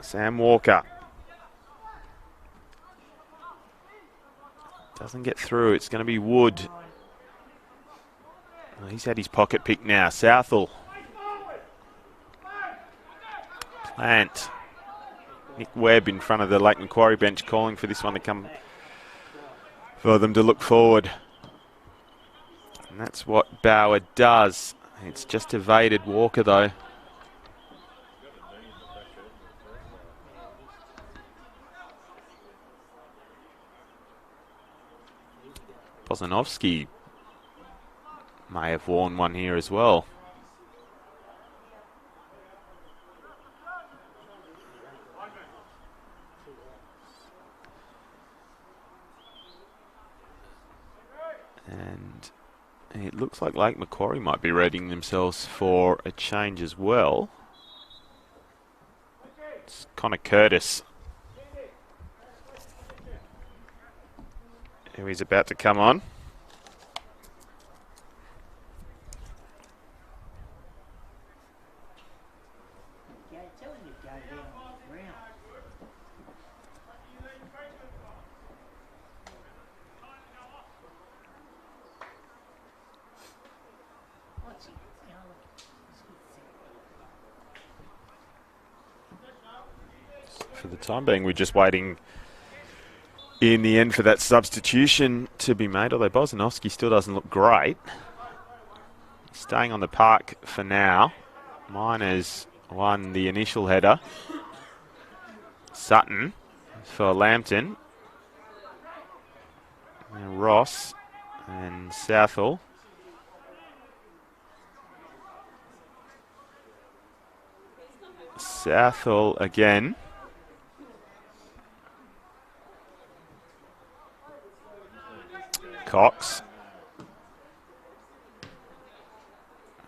Sam Walker. Doesn't get through. It's going to be Wood. Well, he's had his pocket pick now. Southall. Plant. Nick Webb in front of the Lake Macquarie bench calling for this one to come, for them to look forward. And that's what Bauer does. It's just evaded Walker though. Bozanovsky may have worn one here as well. And it looks like Lake Macquarie might be readying themselves for a change as well. It's Connor Curtis, who is about to come on. For the time being, we're just waiting in the end for that substitution to be made, although Bozanovsky still doesn't look great. Staying on the park for now. Miners won the initial header. Sutton for Lambton. And Ross and Southall. Southall again. Cox.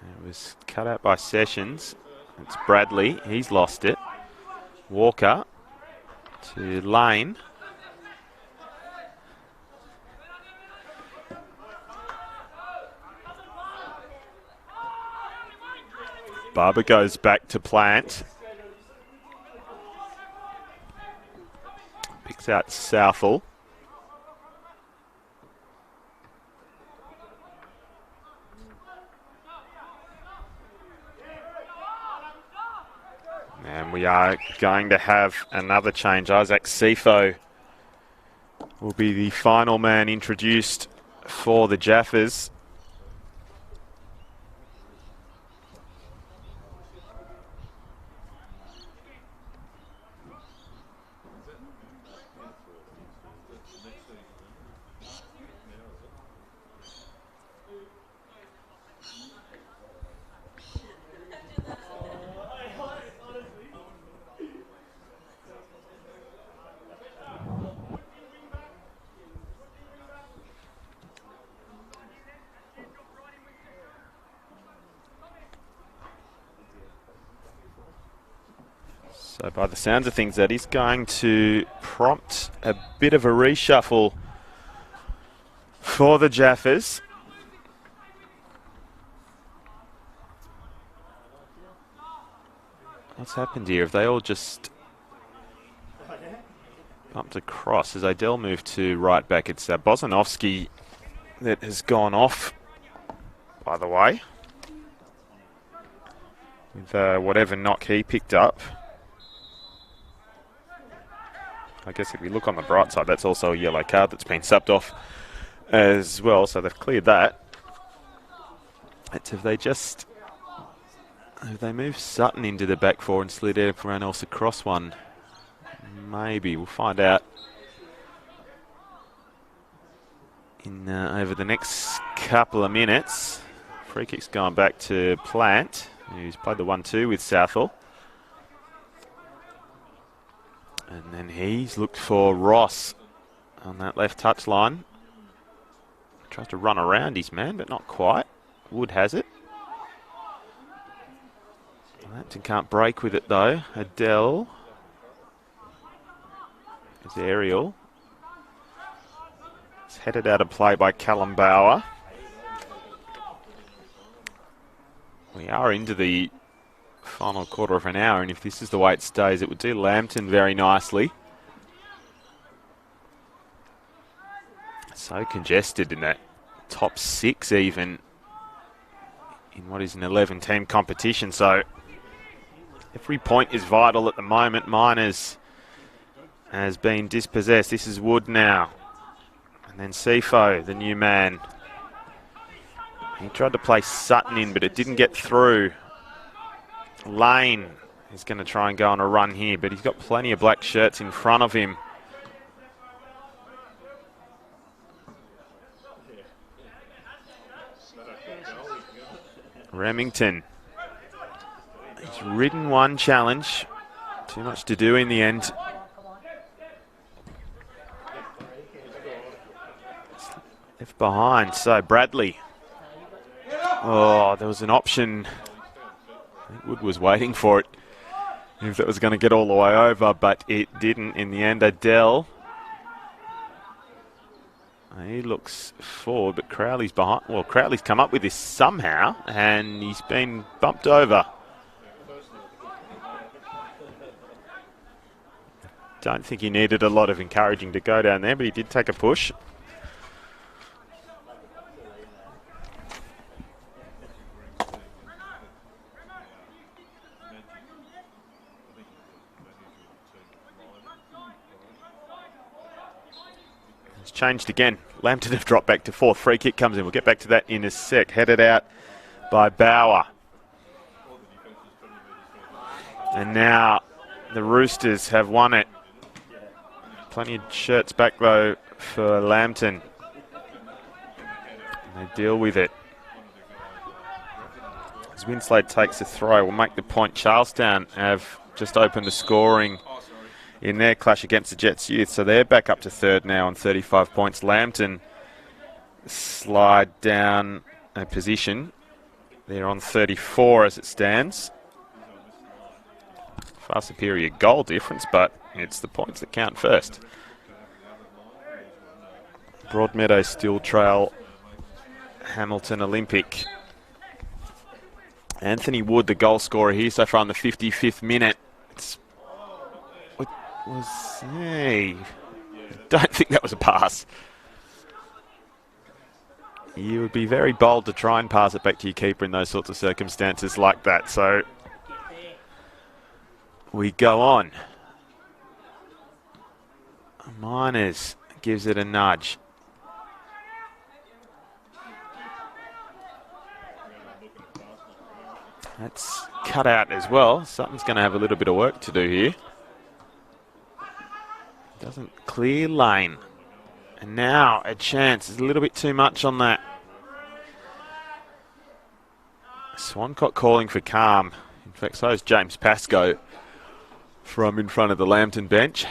It was cut out by Sessions. It's Bradley. He's lost it. Walker to Lane. Barber goes back to Plant. Picks out Southall. And we are going to have another change. Isaac Sifo will be the final man introduced for the Jaffas. So by the sounds of things, that is going to prompt a bit of a reshuffle for the Jaffas. What's happened here? Have they all just bumped across as Adele moved to right back. It's Bozanovsky that has gone off, by the way, with whatever knock he picked up. I guess if we look on the bright side, that's also a yellow card that's been subbed off as well, so they've cleared that. It's if they moved Sutton into the back four and slid everyone else across one. Maybe. We'll find out in over the next couple of minutes. Free kick's going back to Plant, who's played the 1-2 with Southall. And then he's looked for Ross on that left touch line. Tries to run around his man, but not quite. Wood has it. Lambton can't break with it though. Adele is aerial. It's headed out of play by Callum Bauer. We are into the final quarter of an hour, and if this is the way it stays, it would do Lambton very nicely. So congested in that top six even in what is an 11-team competition, so every point is vital at the moment. Miners has been dispossessed. This is Wood now. And then Sifo, the new man. He tried to play Sutton in, but it didn't get through. Lane is going to try and go on a run here, but he's got plenty of black shirts in front of him. Remington. He's ridden one challenge. Too much to do in the end. Left behind, so Bradley. Oh, there was an option. I think Wood was waiting for it, if that was going to get all the way over, but it didn't in the end. Adele. He looks forward, but Crowley's behind. Well, Crowley's come up with this somehow, and he's been bumped over. Don't think he needed a lot of encouraging to go down there, but he did take a push. It's changed again. Lambton have dropped back to fourth. Free kick comes in. We'll get back to that in a sec. Headed out by Bauer. And now the Roosters have won it. Plenty of shirts back though for Lambton. And they deal with it. As Winslade takes a throw, will make the point. Charlestown have just opened the scoring in their clash against the Jets Youth, so they're back up to third now on 35 points. Lambton slide down a position. They're on 34 as it stands. Far superior goal difference, but it's the points that count first. Broadmeadow, Steel Trail, Hamilton Olympic. Anthony Wood, the goal scorer here so far in the 55th minute. Hey, don't think that was a pass. You would be very bold to try and pass it back to your keeper in those sorts of circumstances like that. So we go on. Miners gives it a nudge. That's cut out as well. Sutton's going to have a little bit of work to do here. Doesn't clear lane. And now a chance. There's a little bit too much on that. Swancott calling for calm. In fact, so is James Pascoe from in front of the Lambton bench.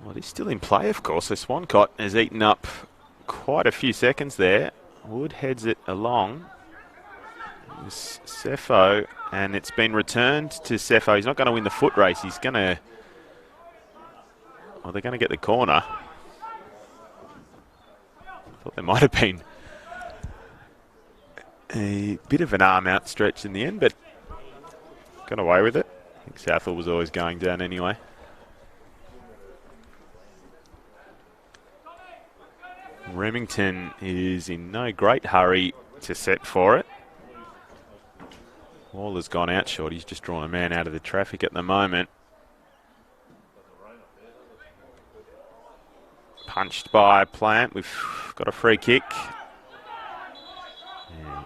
Well, he's still in play, of course. So Swancott has eaten up quite a few seconds there. Wood heads it along. It's Cepho, and it's been returned to Cepho. He's not going to win the foot race. He's going to... Well, they're going to get the corner. Thought there might have been a bit of an arm outstretch in the end, but got away with it. I think Southall was always going down anyway. Remington is in no great hurry to set for it. Waller's gone out short. He's just drawn a man out of the traffic at the moment. Punched by Plant. We've got a free kick. Yeah.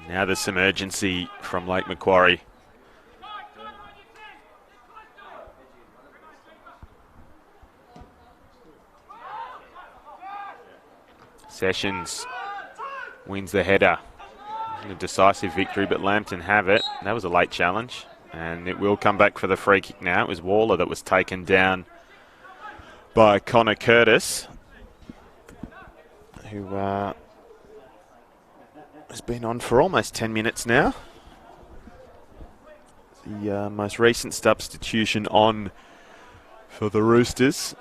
Now there's some urgency from Lake Macquarie. Sessions wins the header. A decisive victory, but Lambton have it. That was a late challenge, and it will come back for the free kick now. It was Waller that was taken down by Connor Curtis, who has been on for almost 10 minutes now. The most recent substitution on for the Roosters.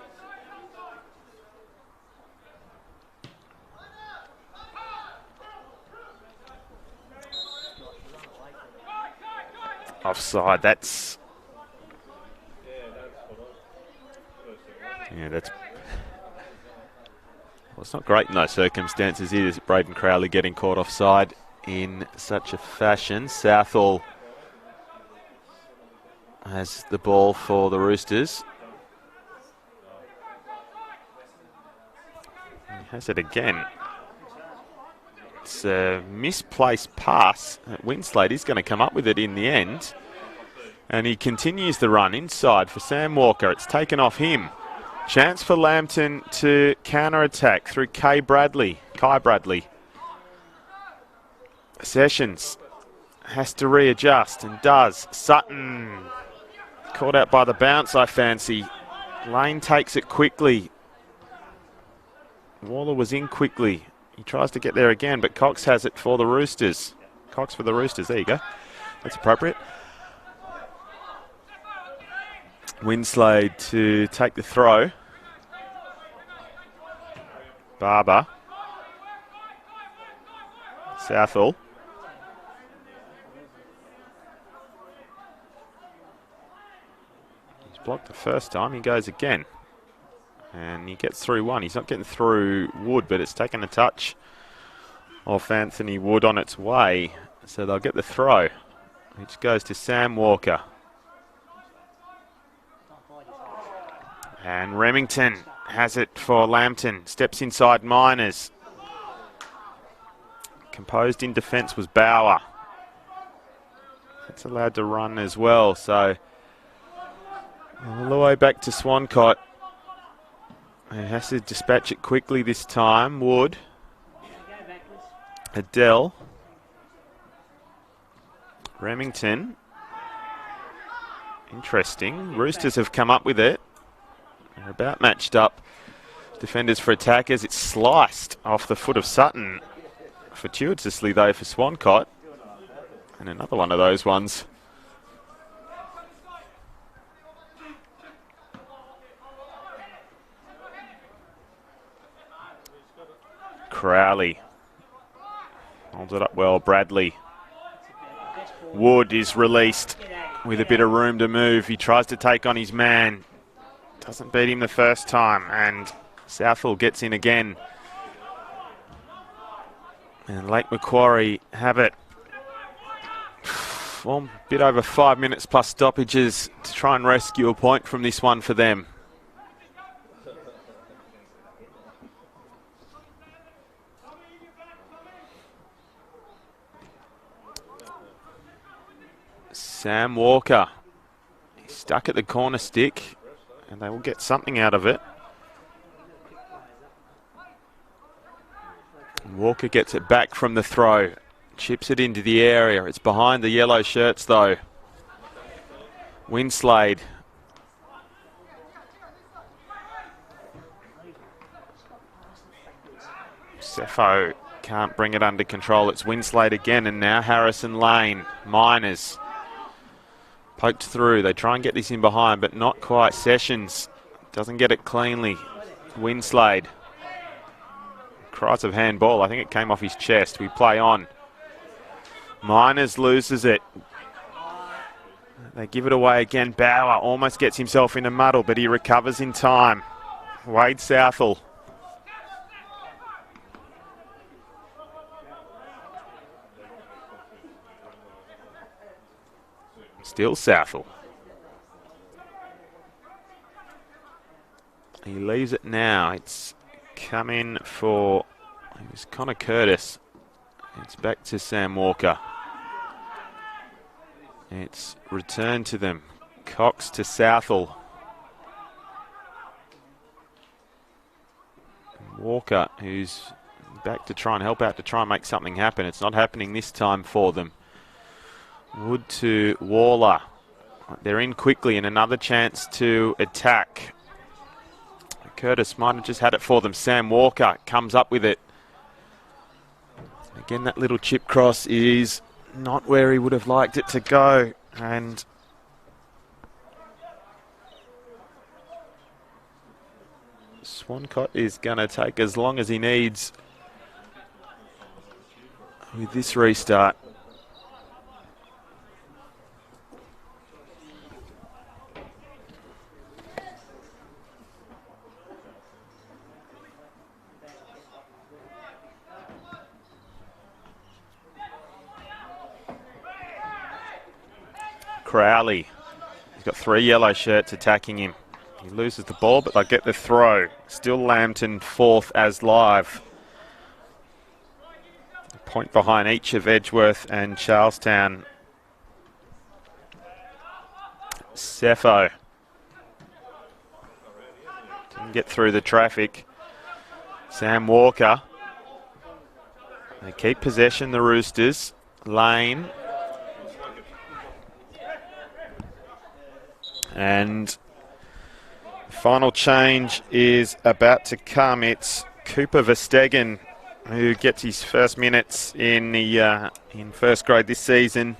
Offside, that's... Yeah, that's... Well, it's not great in those circumstances either. Braden Crowley getting caught offside in such a fashion. Southall has the ball for the Roosters. He has it again. It's a misplaced pass. Winslade is going to come up with it in the end. And he continues the run inside for Sam Walker. It's taken off him. Chance for Lambton to counter-attack through Kai Bradley. Sessions has to readjust and does. Sutton caught out by the bounce, I fancy. Lane takes it quickly. Waller was in quickly. He tries to get there again, but Cox has it for the Roosters. Cox for the Roosters, there you go. That's appropriate. Winslade to take the throw. Barber. Southall. He's blocked the first time, he goes again. And he gets through one. He's not getting through Wood, but it's taken a touch off Anthony Wood on its way. So they'll get the throw, which goes to Sam Walker. And Remington has it for Lambton. Steps inside Miners. Composed in defence was Bauer. That's allowed to run as well. So all the way back to Swancott. He has to dispatch it quickly this time. Wood. Adele. Remington. Interesting. Roosters have come up with it. They're about matched up. Defenders for attackers. It's sliced off the foot of Sutton. Fortuitously though for Swancott. And another one of those ones. Crowley holds it up well. Bradley. Wood is released with a bit of room to move. He tries to take on his man. Doesn't beat him the first time, and Southall gets in again. And Lake Macquarie have it. Well, a bit over 5 minutes plus stoppages to try and rescue a point from this one for them. Sam Walker, he's stuck at the corner stick, and they will get something out of it. Walker gets it back from the throw, chips it into the area. It's behind the yellow shirts though. Winslade. Cepho can't bring it under control. It's Winslade again, and now Harrison Lane. Miners poked through. They try and get this in behind, but not quite. Sessions doesn't get it cleanly. Winslade. Cries of handball. I think it came off his chest. We play on. Miners loses it. They give it away again. Bauer almost gets himself in a muddle, but he recovers in time. Wade Southall. Still Southall. He leaves it now. It's come in for, it was Connor Curtis. It's back to Sam Walker. It's returned to them. Cox to Southall. Walker, who's back to try and help out to try and make something happen. It's not happening this time for them. Wood to Waller. They're in quickly and another chance to attack. Curtis might have just had it for them. Sam Walker comes up with it. Again, that little chip cross is not where he would have liked it to go. And Swancott is going to take as long as he needs with this restart. Crowley. He's got 3 yellow shirts attacking him. He loses the ball, but they get the throw. Still Lambton 4th as live. A point behind each of Edgeworth and Charlestown. Cepho. Didn't get through the traffic. Sam Walker. They keep possession, the Roosters. Lane. And final change is about to come. It's Cooper Verstegen who gets his first minutes in the in first grade this season.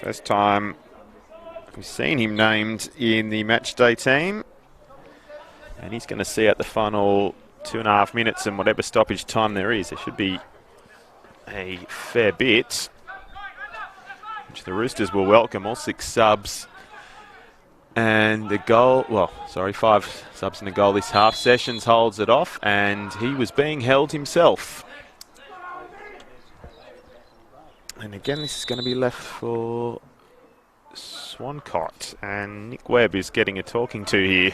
First time we've seen him named in the matchday team, and he's going to see out the final 2.5 minutes and whatever stoppage time there is. There should be a fair bit, which the Roosters will welcome. All 6 subs and the goal, 5 subs and a goal this half. Sessions holds it off and he was being held himself. And again, this is going to be left for Swancott, and Nick Webb is getting a talking to here.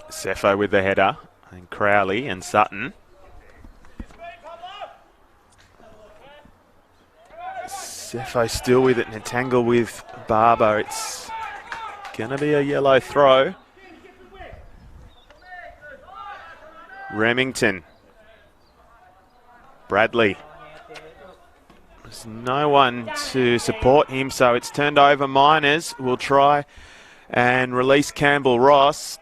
Cepho with the header, and Crowley and Sutton. Cepho still with it in a tangle with Barber. It's going to be a yellow throw. Remington. Bradley. There's no one to support him, so it's turned over. Miners will try and release Campbell Ross.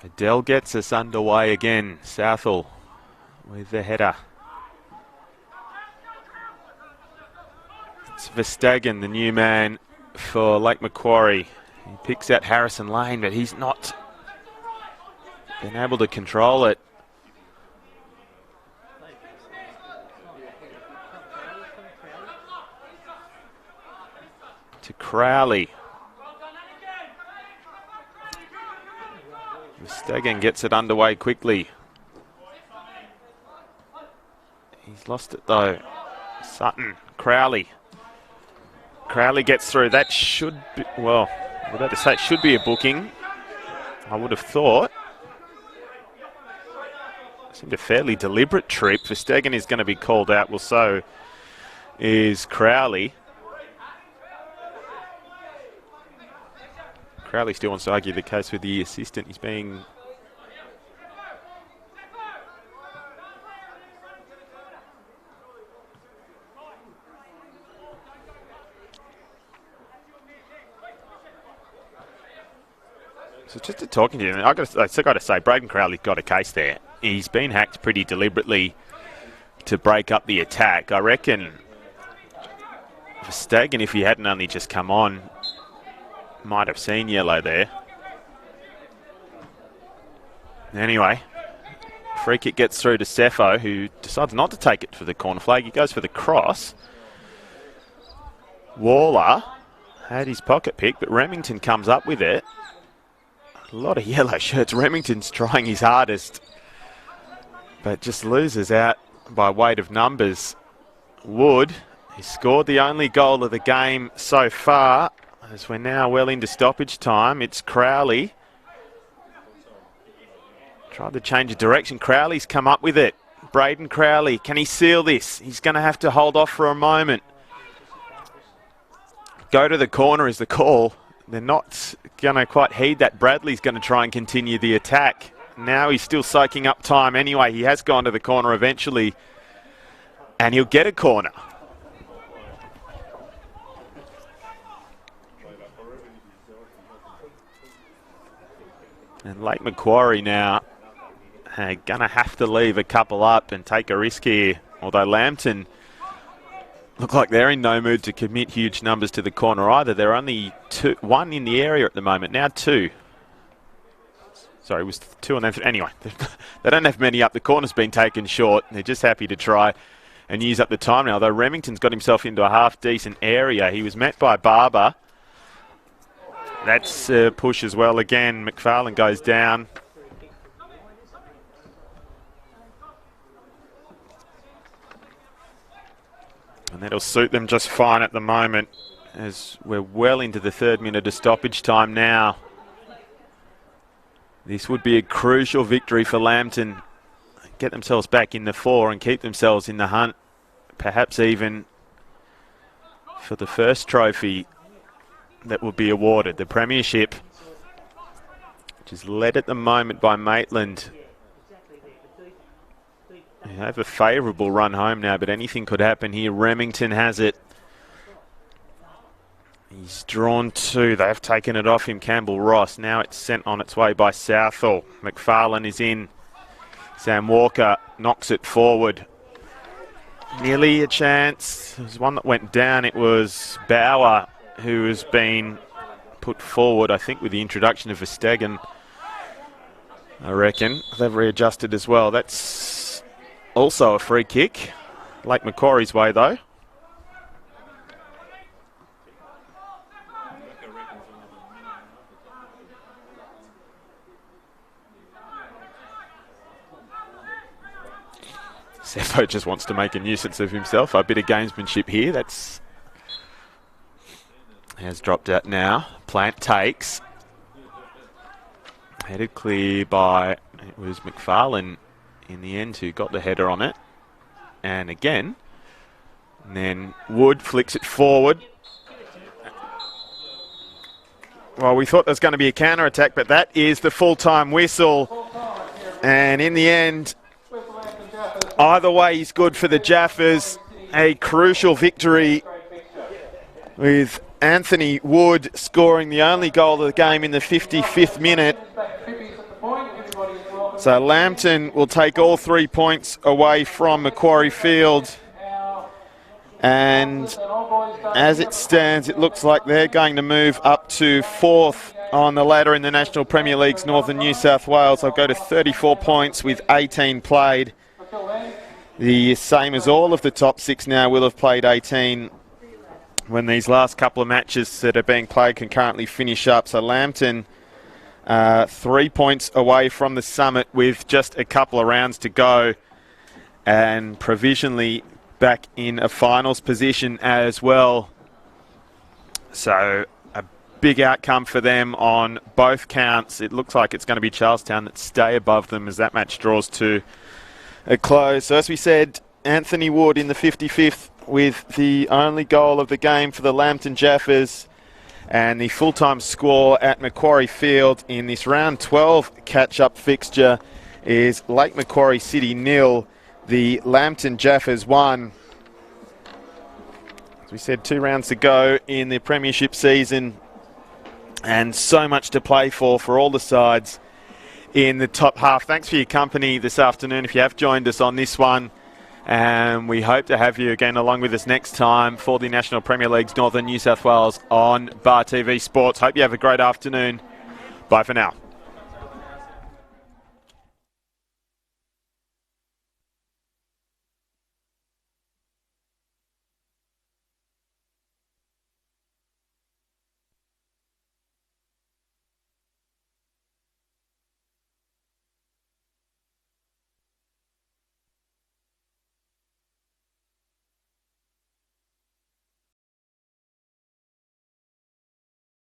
Adele gets us underway again. Southall with the header. It's Verstegen, the new man for Lake Macquarie. He picks out Harrison Lane, but he's not been able to control it. To Crowley. Stegen gets it underway quickly. He's lost it though. Sutton, Crowley. Crowley gets through. That should be, well, I was about to say it should be a booking. I would have thought. Seemed a fairly deliberate trip. Verstegen is going to be called out. Well, so is Crowley. Crowley still wants to argue the case with the assistant. He's being... So just to talking to him, I still got to say, Braden Crowley's got a case there. He's been hacked pretty deliberately to break up the attack. I reckon Verstegen, if he hadn't only just come on, might have seen yellow there. Anyway, free kick gets through to Cepho, who decides not to take it for the corner flag. He goes for the cross. Waller had his pocket pick, but Remington comes up with it. A lot of yellow shirts. Remington's trying his hardest, but just loses out by weight of numbers. Wood, he scored the only goal of the game so far, as we're now well into stoppage time. It's Crowley. Tried to change of direction. Crowley's come up with it. Braden Crowley, can he seal this? He's going to have to hold off for a moment. Go to the corner is the call. They're not going to quite heed that. Bradley's going to try and continue the attack. Now he's still soaking up time anyway. He has gone to the corner eventually, and he'll get a corner. And Lake Macquarie now going to have to leave a couple up and take a risk here. Although Lambton look like they're in no mood to commit huge numbers to the corner either. They're only one in the area at the moment. Now two. Sorry, it was two and then anyway, they don't have many up. The corner's been taken short. They're just happy to try and use up the time now. Though Remington's got himself into a half-decent area. He was met by Barber. That's a push as well. Again, McFarlane goes down. And that'll suit them just fine at the moment, as we're well into the 3rd minute of stoppage time now. This would be a crucial victory for Lambton. Get themselves back in the 4 and keep themselves in the hunt, perhaps even for the first trophy that will be awarded, the Premiership, which is led at the moment by Maitland. They have a favourable run home now, but anything could happen here. Remington has it. He's drawn 2. They have taken it off him, Campbell Ross. Now it's sent on its way by Southall. McFarlane is in. Sam Walker knocks it forward. Nearly a chance. There was one that went down. It was Bauer who has been put forward, I think, with the introduction of Verstegen. I reckon they've readjusted as well. That's also a free kick. Lake Macquarie's way, though. Cepho just wants to make a nuisance of himself. A bit of gamesmanship here. That's has dropped out now. Plant takes. Headed clear by, it was McFarlane in the end who got the header on it. And again, and then Wood flicks it forward. Well, we thought there was going to be a counter-attack, but that is the full-time whistle. And in the end, either way is good for the Jaffas. A crucial victory with Anthony Wood scoring the only goal of the game in the 55th minute. So Lambton will take all 3 points away from Macquarie Field. And as it stands, it looks like they're going to move up to 4th on the ladder in the National Premier League's Northern New South Wales. They'll go to 34 points with 18 played. The same as all of the top 6 now will have played 18 when these last couple of matches that are being played concurrently finish up. So Lambton 3 points away from the summit with just a couple of rounds to go, and provisionally back in a finals position as well. So a big outcome for them on both counts. It looks like it's going to be Charlestown that stay above them as that match draws to a close. So as we said, Anthony Wood in the 55th with the only goal of the game for the Lambton Jaffas, and the full-time score at Macquarie Field in this round 12 catch-up fixture is Lake Macquarie City 0, the Lambton Jaffas 1. As we said, 2 rounds to go in the premiership season, and so much to play for all the sides in the top half. Thanks for your company this afternoon if you have joined us on this one, and we hope to have you again along with us next time for the National Premier League's Northern New South Wales on Bar TV Sports. Hope you have a great afternoon. Bye for now.